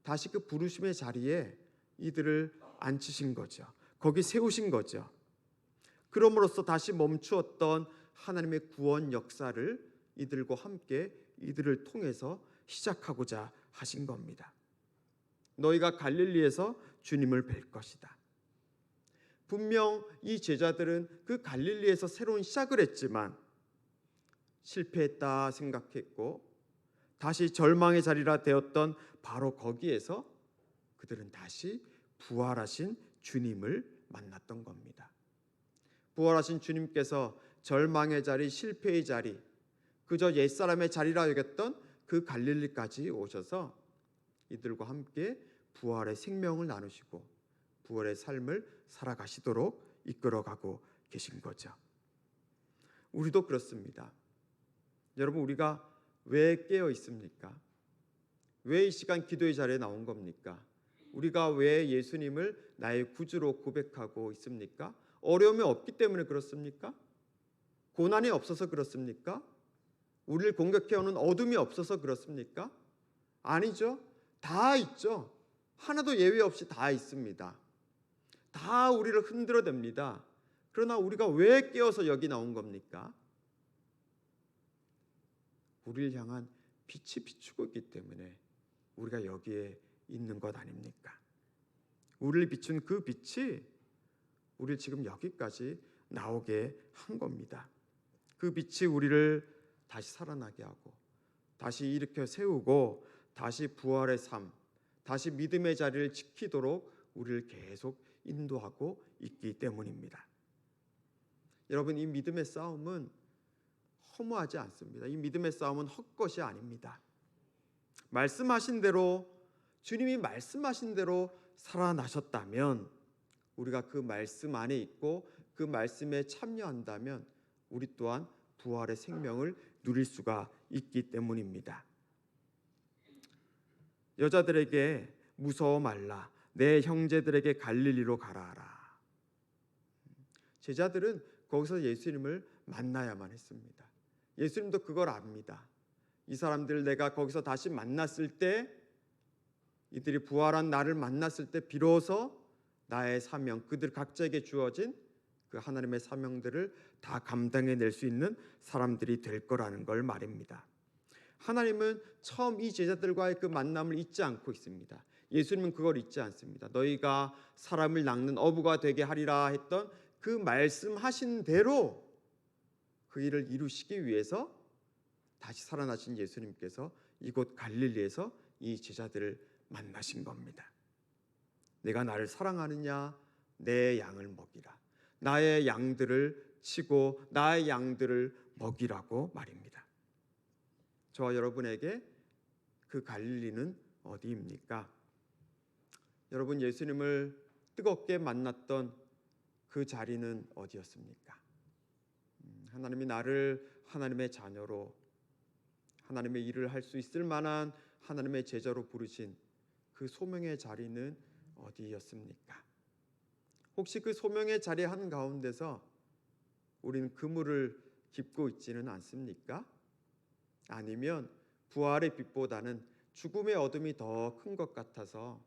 다시 그 부르심의 자리에 이들을 앉히신 거죠. 거기 세우신 거죠. 그럼으로써 다시 멈추었던 하나님의 구원 역사를 이들과 함께 이들을 통해서 시작하고자 하신 겁니다. 너희가 갈릴리에서 주님을 뵐 것이다. 분명 이 제자들은 그 갈릴리에서 새로운 시작을 했지만 실패했다 생각했고 다시 절망의 자리라 되었던 바로 거기에서 그들은 다시 부활하신 주님을 만났던 겁니다. 부활하신 주님께서 절망의 자리, 실패의 자리, 그저 옛사람의 자리라 여겼던 그 갈릴리까지 오셔서 이들과 함께 부활의 생명을 나누시고 부활의 삶을 살아가시도록 이끌어가고 계신 거죠. 우리도 그렇습니다. 여러분, 우리가 왜 깨어 있습니까? 왜 이 시간 기도의 자리에 나온 겁니까? 우리가 왜 예수님을 나의 구주로 고백하고 있습니까? 어려움이 없기 때문에 그렇습니까? 고난이 없어서 그렇습니까? 우리를 공격해오는 어둠이 없어서 그렇습니까? 아니죠. 다 있죠. 하나도 예외 없이 다 있습니다. 다 우리를 흔들어댑니다. 그러나 우리가 왜 깨어서 여기 나온 겁니까? 우리를 향한 빛이 비추고 있기 때문에 우리가 여기에 있는 것 아닙니까? 우리를 비춘 그 빛이 우리를 지금 여기까지 나오게 한 겁니다. 그 빛이 우리를 다시 살아나게 하고 다시 일으켜 세우고 다시 부활의 삶, 다시 믿음의 자리를 지키도록 우리를 계속 인도하고 있기 때문입니다. 여러분, 이 믿음의 싸움은 허무하지 않습니다. 이 믿음의 싸움은 헛것이 아닙니다. 말씀하신 대로, 주님이 말씀하신 대로 살아나셨다면, 우리가 그 말씀 안에 있고 그 말씀에 참여한다면 우리 또한 부활의 생명을 누릴 수가 있기 때문입니다. 여자들에게 무서워 말라, 내 형제들에게 갈릴리로 가라 하라. 제자들은 거기서 예수님을 만나야만 했습니다. 예수님도 그걸 압니다. 이 사람들 내가 거기서 다시 만났을 때, 이들이 부활한 나를 만났을 때 비로소 나의 사명, 그들 각자에게 주어진 그 하나님의 사명들을 다 감당해낼 수 있는 사람들이 될 거라는 걸 말입니다. 하나님은 처음 이 제자들과의 그 만남을 잊지 않고 있습니다. 예수님은 그걸 잊지 않습니다. 너희가 사람을 낚는 어부가 되게 하리라 했던 그 말씀하신 대로 그 일을 이루시기 위해서 다시 살아나신 예수님께서 이곳 갈릴리에서 이 제자들을 만나신 겁니다. 내가 나를 사랑하느냐? 내 양을 먹이라. 나의 양들을 치고 나의 양들을 먹이라고 말입니다. 저와 여러분에게 그 갈릴리는 어디입니까? 여러분, 예수님을 뜨겁게 만났던 그 자리는 어디였습니까? 하나님이 나를 하나님의 자녀로, 하나님의 일을 할 수 있을 만한 하나님의 제자로 부르신 그 소명의 자리는 어디였습니까? 혹시 그 소명의 자리 한가운데서 우리는 그물을 깁고 있지는 않습니까? 아니면 부활의 빛보다는 죽음의 어둠이 더 큰 것 같아서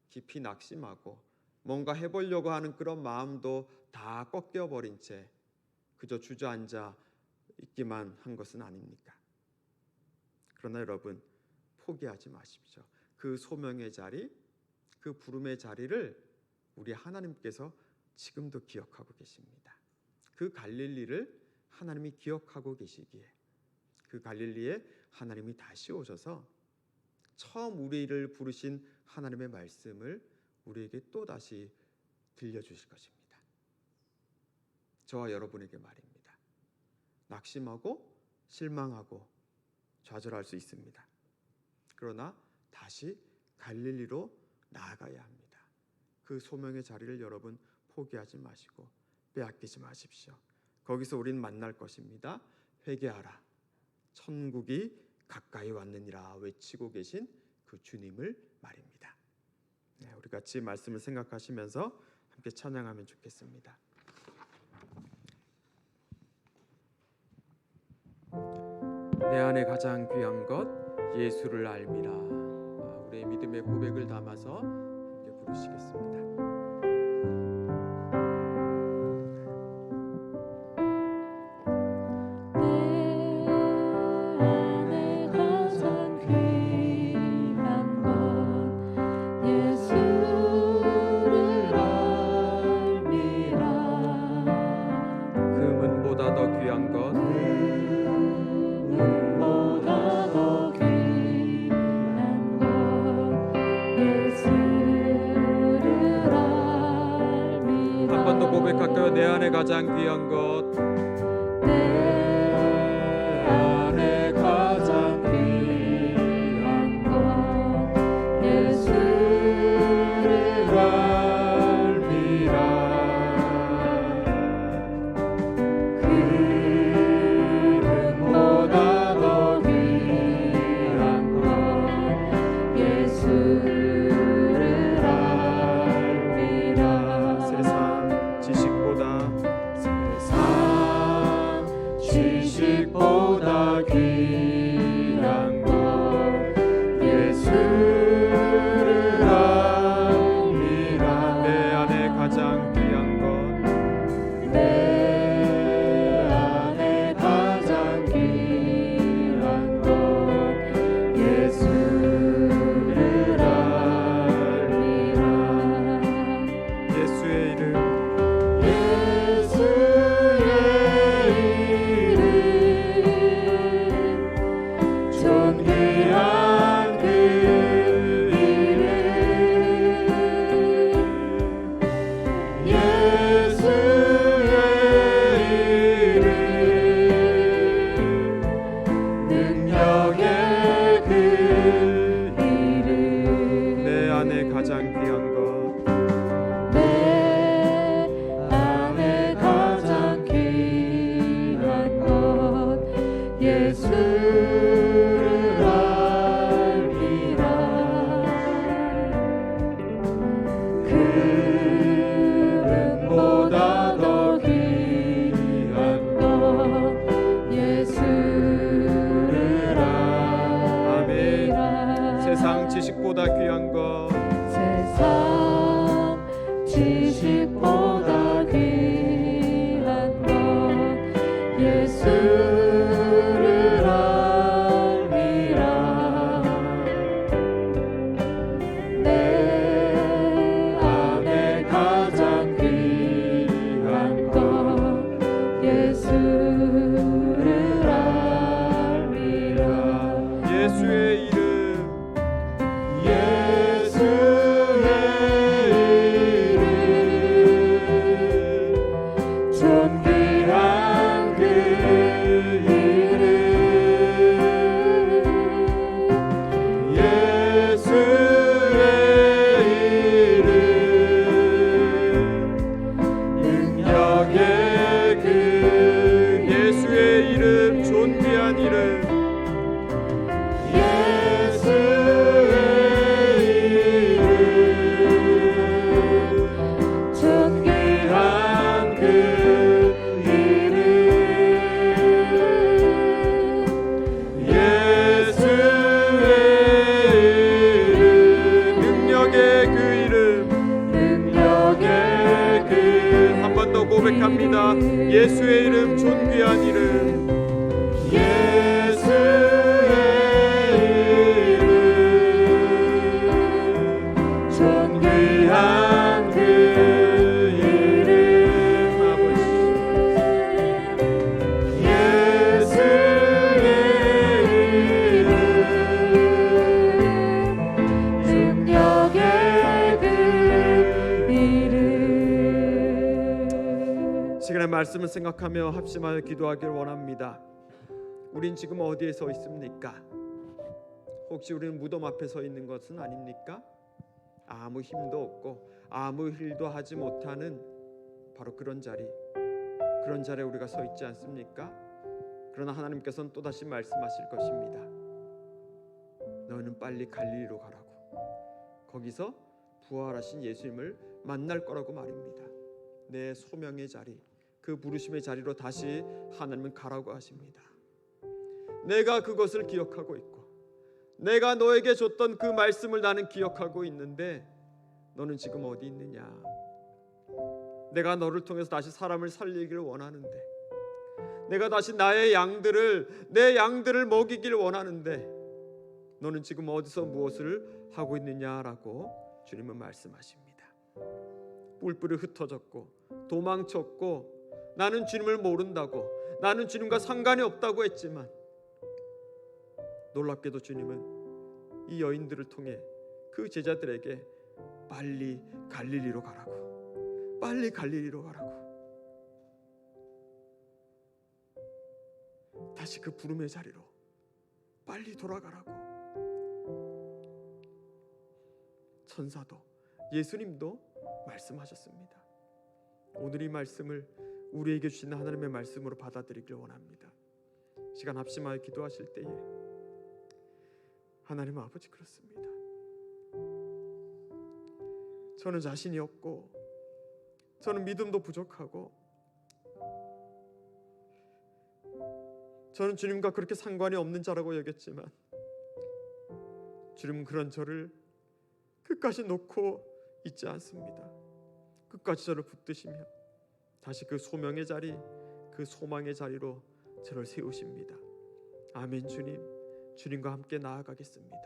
깊이 낙심하고 뭔가 해보려고 하는 그런 마음도 다 꺾여버린 채 그저 주저앉아 있기만 한 것은 아닙니까? 그러나 여러분, 포기하지 마십시오. 그 소명의 자리, 그 부름의 자리를 우리 하나님께서 지금도 기억하고 계십니다. 그 갈릴리를 하나님이 기억하고 계시기에 그 갈릴리에 하나님이 다시 오셔서 처음 우리를 부르신 하나님의 말씀을 우리에게 또 다시 들려주실 것입니다. 저와 여러분에게 말입니다. 낙심하고 실망하고 좌절할 수 있습니다. 그러나 다시 갈릴리로 나아가야 합니다. 그 소명의 자리를 여러분 포기하지 마시고 빼앗기지 마십시오. 거기서 우린 만날 것입니다. 회개하라, 천국이 가까이 왔느니라 외치고 계신 그 주님을 말입니다. 네, 우리 같이 말씀을 생각하시면서 함께 찬양하면 좋겠습니다. 내 안에 가장 귀한 것 예수를 알미라. 우리의 믿음의 고백을 담아서 함께 부르시겠습니다. 고백할까요? 내 안에 가장 귀한 것, 내 안에 가장 귀한 것 예수를 알미라. 그분보다 더 귀한 것 예수를 알미라. 세상 지식보다, 세상 존귀한 그 이름 예수의 이름 능력의 그 이름 내 안에 가장 귀한 것 내 안에 가장 귀한 것 예수를 알리라. 그 이름보다 더 귀한 것 예수를 알리라. 세상 지식보다 귀한 것 세상 지식보다 귀한 것 예수를 알리라. 내 안에 가장 귀한 것 예수를 알리라. 예수의 이름 존귀한 그 이름 예수의 이름 능력의 그 예수의 이름 존귀한 이름 예수의 이름 존귀한 그 이름 예수의 이름 능력의 그 이름 능력의 그 한 번 더 고백합니다. 예수의 이름 존귀한 이름 예수의 이름 존귀한 그 이름 아버지 예수의 이름 능력의 그 이름. 시간의 말씀을 생각하며 합심하여 기도하길 원합니다. 우린 지금 어디에 서 있습니까? 혹시 우리는 무덤 앞에 서 있는 것은 아닙니까? 아무 힘도 없고 아무 일도 하지 못하는 바로 그런 자리에 우리가 서 있지 않습니까? 그러나 하나님께서는 또다시 말씀하실 것입니다. 너희는 빨리 갈릴리로 가라고. 거기서 부활하신 예수님을 만날 거라고 말입니다. 내 소명의 자리, 그 부르심의 자리로 다시 하나님은 가라고 하십니다. 내가 그것을 기억하고 있고 내가 너에게 줬던 그 말씀을 나는 기억하고 있는데 너는 지금 어디 있느냐? 내가 너를 통해서 다시 사람을 살리기를 원하는데 내가 다시 내 양들을 먹이기를 원하는데 너는 지금 어디서 무엇을 하고 있느냐라고 주님은 말씀하십니다. 뿔뿔이 흩어졌고 도망쳤고 나는 주님을 모른다고 나는 주님과 상관이 없다고 했지만 놀랍게도 주님은 이 여인들을 통해 그 제자들에게 빨리 갈릴리로 가라고 빨리 갈릴리로 가라고 다시 그 부름의 자리로 빨리 돌아가라고 천사도 예수님도 말씀하셨습니다. 오늘 이 말씀을 우리에게 주신 하나님의 말씀으로 받아들이길 원합니다. 시간 합심하여 기도하실 때에 하나님 아버지 그렇습니다. 저는 자신이 없고 저는 믿음도 부족하고 저는 주님과 그렇게 상관이 없는 자라고 여겼지만 주님은 그런 저를 끝까지 놓고 있지 않습니다. 끝까지 저를 붙드시며 다시 그 소명의 자리, 그 소망의 자리로 저를 세우십니다. 아멘. 주님과 함께 나아가겠습니다.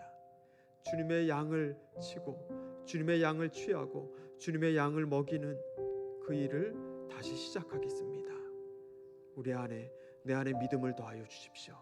주님의 양을 치고 주님의 양을 취하고 주님의 양을 먹이는 그 일을 다시 시작하겠습니다. 내 안에 믿음을 더하여 주십시오.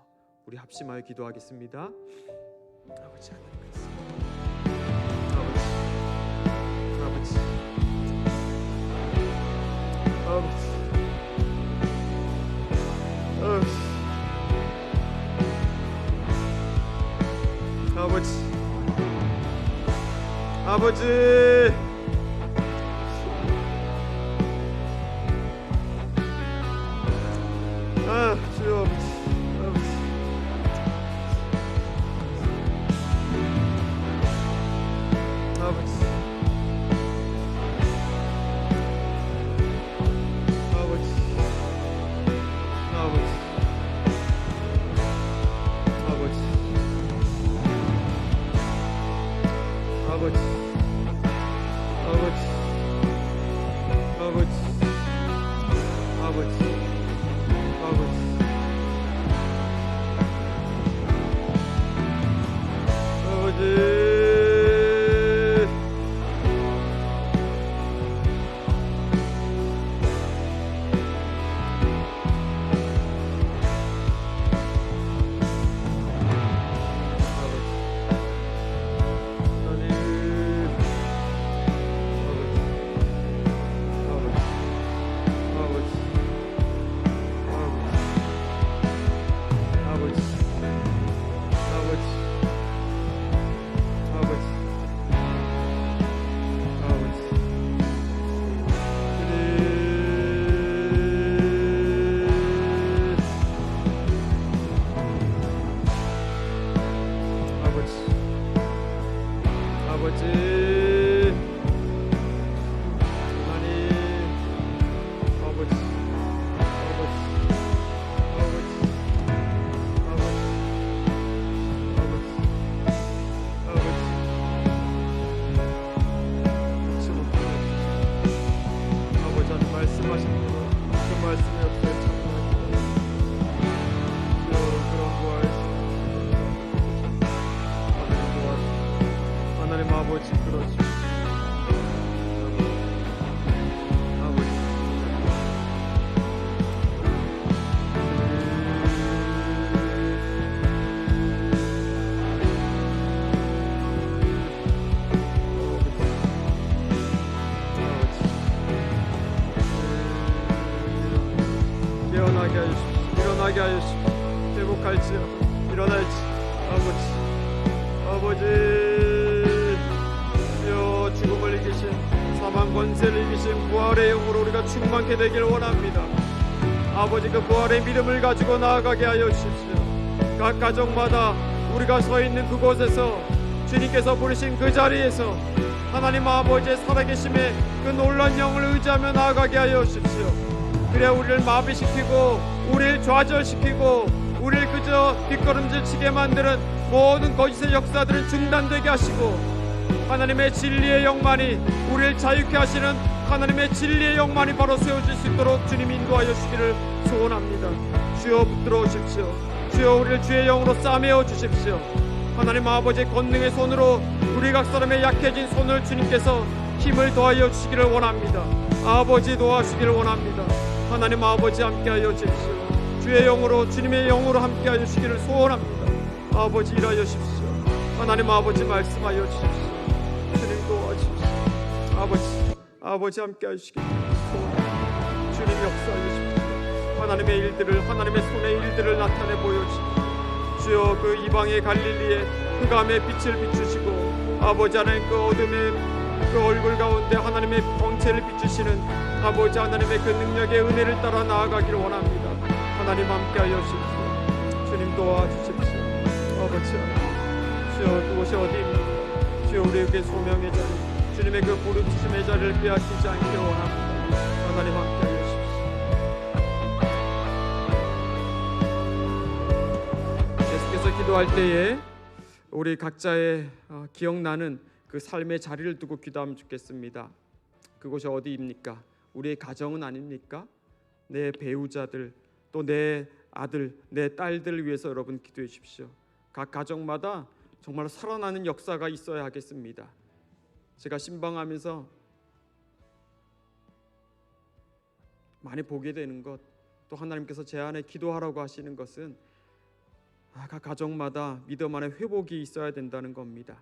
각 가정마다 믿음 안에 회복이 있어야 된다는 겁니다.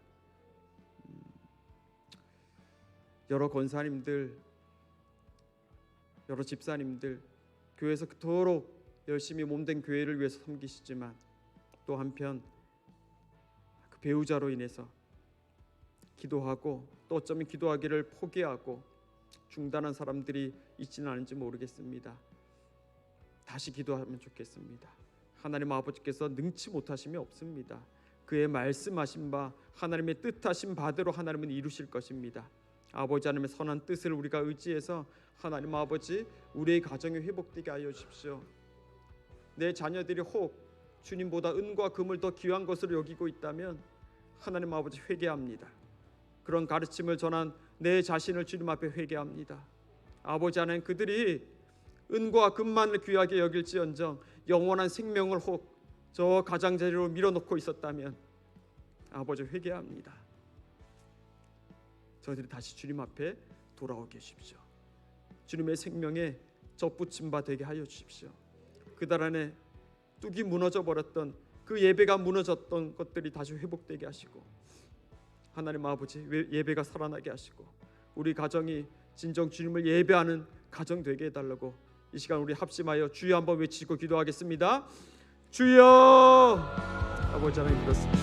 여러 권사님들, 여러 집사님들 교회에서 그토록 열심히 몸된 교회를 위해서 섬기시지만 또 한편 그 배우자로 인해서 기도하고 또 어쩌면 기도하기를 포기하고 중단한 사람들이 있지는 않은지 모르겠습니다. 다시 기도하면 좋겠습니다. 하나님 아버지께서 능치 못하심이 없습니다. 그의 말씀하신 바 하나님의 뜻하신 바대로 하나님은 이루실 것입니다. 아버지 하나님의 선한 뜻을 우리가 의지해서 하나님 아버지 우리의 가정이 회복되게 하여 주십시오. 내 자녀들이 혹 주님보다 은과 금을 더 귀한 것으로 여기고 있다면 하나님 아버지 회개합니다. 그런 가르침을 전한 내 자신을 주님 앞에 회개합니다. 아버지 하나님 그들이 은과 금만을 귀하게 여길지언정 영원한 생명을 혹 저 가장자리로 밀어놓고 있었다면 아버지 회개합니다. 저희들이 다시 주님 앞에 돌아오게 해주십시오. 주님의 생명에 접붙임 바 되게 하여 주십시오. 그달 안에 뚝이 무너져 버렸던 그 예배가 무너졌던 것들이 다시 회복되게 하시고 하나님 아버지 예배가 살아나게 하시고 우리 가정이 진정 주님을 예배하는 가정 되게 해달라고 이 시간 우리 합심하여 주여 한번 외치고 기도하겠습니다. 주여! 아버지 하나님 그렇습니다.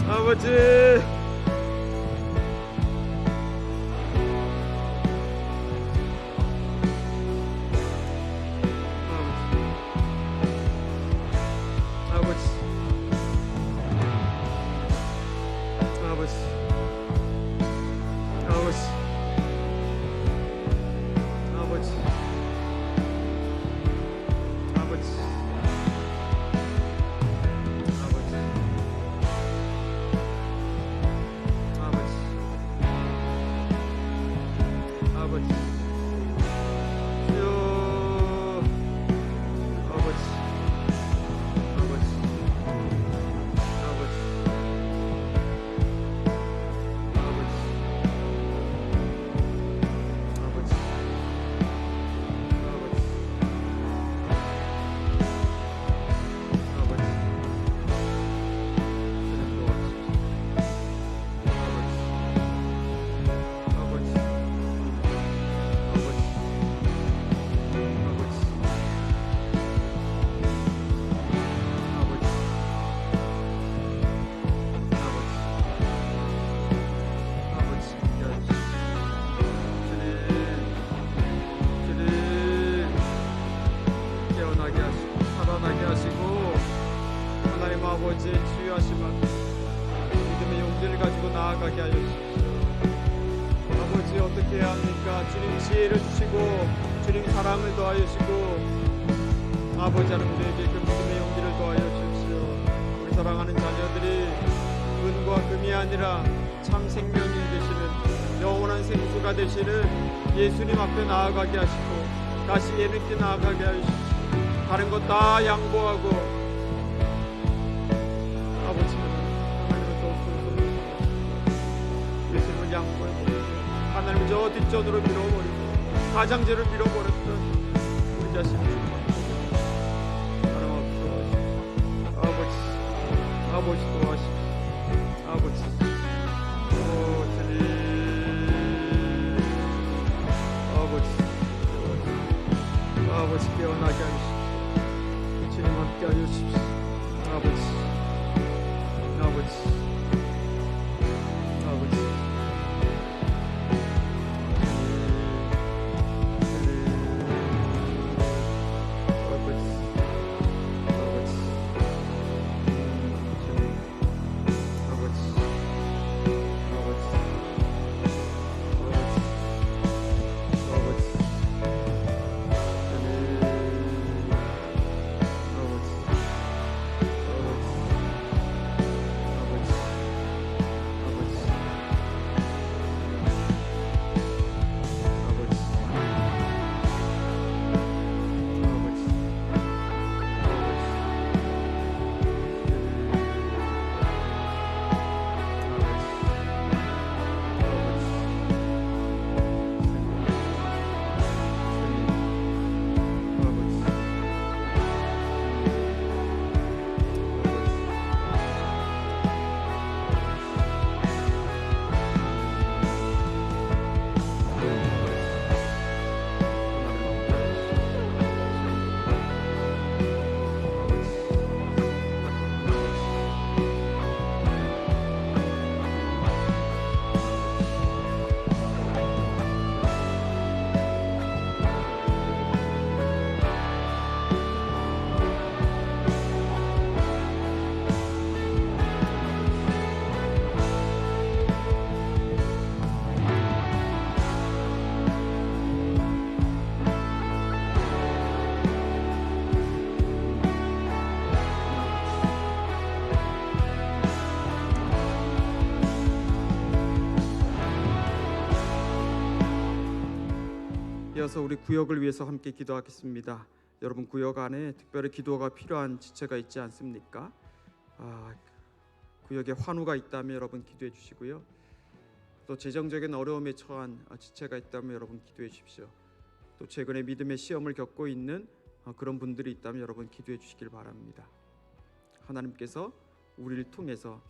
아버지 아버지의 치유하심을 믿음의 용기를 가지고 나아가게 하여 주십시오. 아버지 어떻게 해야 합니까? 주님 지혜를 주시고 주님 사랑을 더하여 주시고 아버지 하나님에게 그 믿음의 용기를 더하여 주십시오. 우리 사랑하는 자녀들이 은과 금이 아니라 참 생명이 되시는 영원한 생수가 되시는 예수님 앞에 나아가게 하시고 다시 예배께 나아가게 하여 주십시오. 다른 것 다 양보하고 예수님을 양보하고 하나님을 저 뒷전으로 밀어버리고 가장제를 밀어버렸던 우리 자신을 하나님 도와주십시오. 아버지 도와주십시오. 아버지 주님 아버지 깨어나게 하십시오. 주님 함께 하여 주십시오. 아버지 이어서 우리 구역을 위해서 함께 기도하겠습니다. 여러분 구역 안에 특별히 기도가 필요한 지체가 있지 않습니까? 구역에 환우가 있다면 여러분 기도해 주시고요. 또 재정적인 어려움에 처한 지체가 있다면 여러분 기도해 주십시오. 또 최근에 믿음의 시험을 겪고 있는 그런 분들이 있다면 여러분 기도해 주시길 바랍니다. 하나님께서 우리를 통해서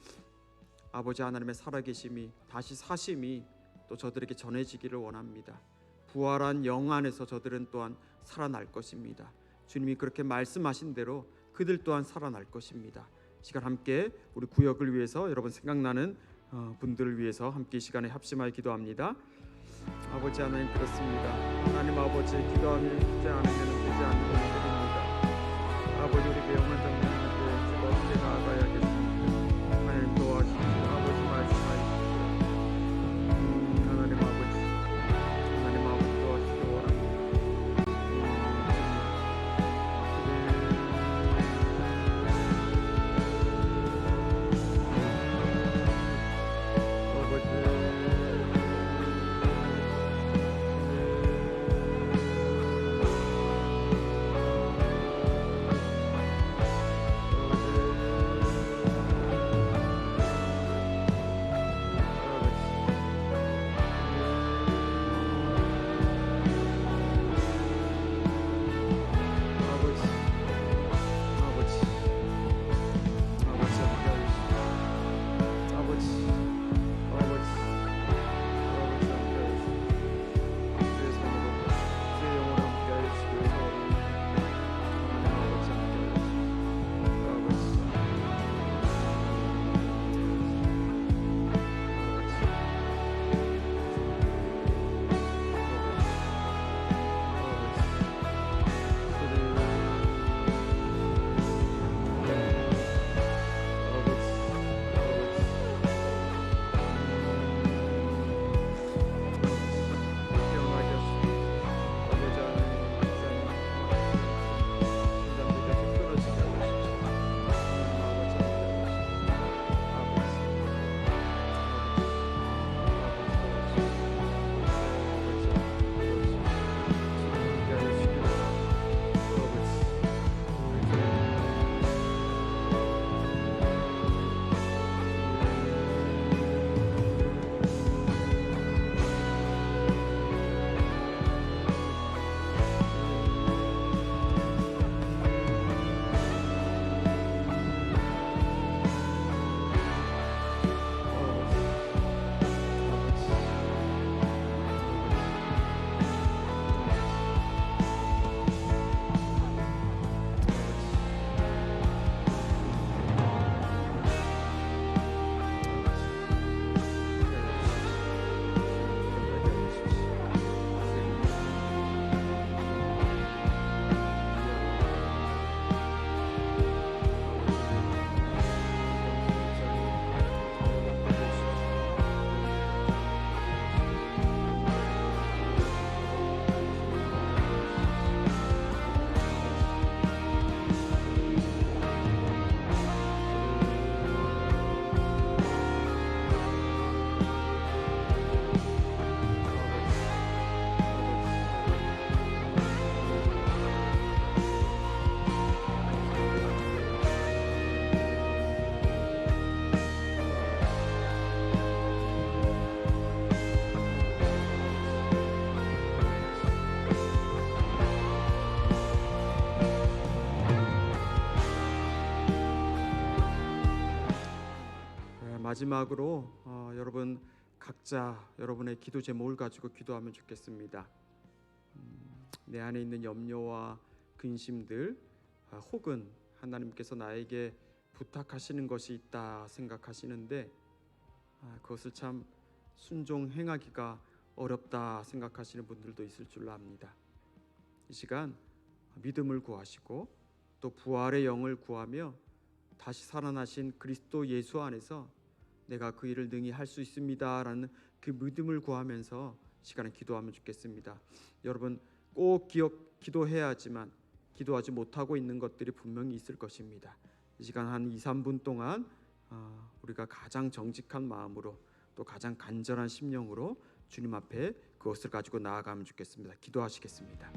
아버지 하나님의 살아계심이 다시 사심이 또 저들에게 전해지기를 원합니다. 부활한 영 안에서 저들은 또한 살아날 것입니다. 주님이 그렇게 말씀하신 대로 그들 또한 살아날 것입니다. 시간 함께 우리 구역을 위해서 여러분 생각나는 분들을 위해서 함께 이 시간에 합심하여 기도합니다. 아버지 하나님 그렇습니다. 하나님 아버지 기도하며 듣지 않으면 되지 않는 일들입니다. 아버지 우리 영원 장로님께 주가 어떻게 나아가야겠습니까? 하나님 도와주시고 아버지 말씀하십시오. 하나님 아버지 도와주시기 원합니다. 마지막으로 여러분 각자 여러분의 기도 제목을 가지고 기도하면 좋겠습니다. 내 안에 있는 염려와 근심들 혹은 하나님께서 나에게 부탁하시는 것이 있다 생각하시는데 그것을 참 순종 행하기가 어렵다 생각하시는 분들도 있을 줄로 압니다. 이 시간 믿음을 구하시고 또 부활의 영을 구하며 다시 살아나신 그리스도 예수 안에서 내가 그 일을 능히 할 수 있습니다라는 그 믿음을 구하면서 시간에 기도하면 좋겠습니다. 여러분 꼭 기도해야 하지만 기도하지 못하고 있는 것들이 분명히 있을 것입니다. 이 시간 한 2-3분 동안 우리가 가장 정직한 마음으로 또 가장 간절한 심령으로 주님 앞에 그것을 가지고 나아가면 좋겠습니다. 기도하시겠습니다.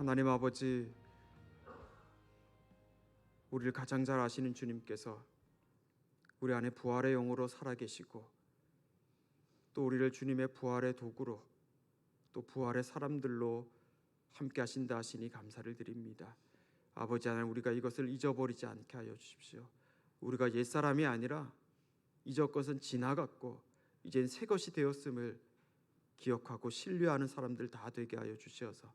하나님 아버지, 우리를 가장 잘 아시는 주님께서 우리 안에 부활의 영으로 살아계시고 또 우리를 주님의 부활의 도구로 또 부활의 사람들로 함께 하신다 하시니 감사를 드립니다. 아버지 하나님, 우리가 이것을 잊어버리지 않게 하여 주십시오. 우리가 옛사람이 아니라 이전 것은 지나갔고 이젠 새 것이 되었음을 기억하고 신뢰하는 사람들 다 되게 하여 주시어서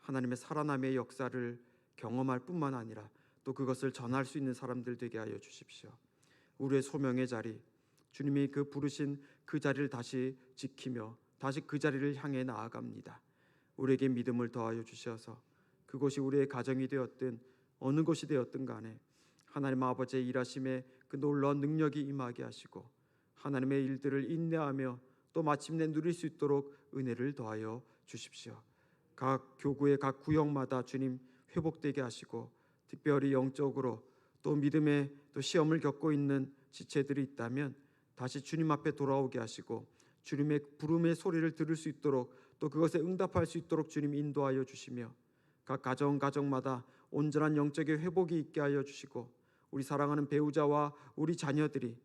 하나님의 살아남의 역사를 경험할 뿐만 아니라 또 그것을 전할 수 있는 사람들 되게 하여 주십시오. 우리의 소명의 자리, 주님이 그 부르신 그 자리를 다시 지키며 다시 그 자리를 향해 나아갑니다. 우리에게 믿음을 더하여 주셔서 그곳이 우리의 가정이 되었든 어느 곳이 되었든 간에 하나님 아버지의 일하심에 그 놀라운 능력이 임하게 하시고 하나님의 일들을 인내하며 또 마침내 누릴 수 있도록 은혜를 더하여 주십시오. 각 교구의 각 구역마다 주님 회복되게 하시고 특별히 영적으로 또 믿음의 또 시험을 겪고 있는 지체들이 있다면 다시 주님 앞에 돌아오게 하시고 주님의 부름의 소리를 들을 수 있도록 또 그것에 응답할 수 있도록 주님 인도하여 주시며 각 가정마다 온전한 영적인 회복이 있게 하여 주시고 우리 사랑하는 배우자와 우리 자녀들이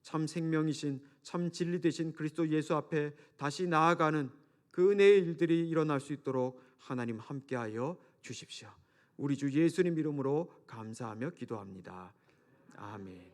참 생명이신 참 진리 되신 그리스도 예수 앞에 다시 나아가는 그 은혜의 일들이 일어날 수 있도록 하나님 함께하여 주십시오. 우리 주 예수님 이름으로 감사하며 기도합니다. 아멘.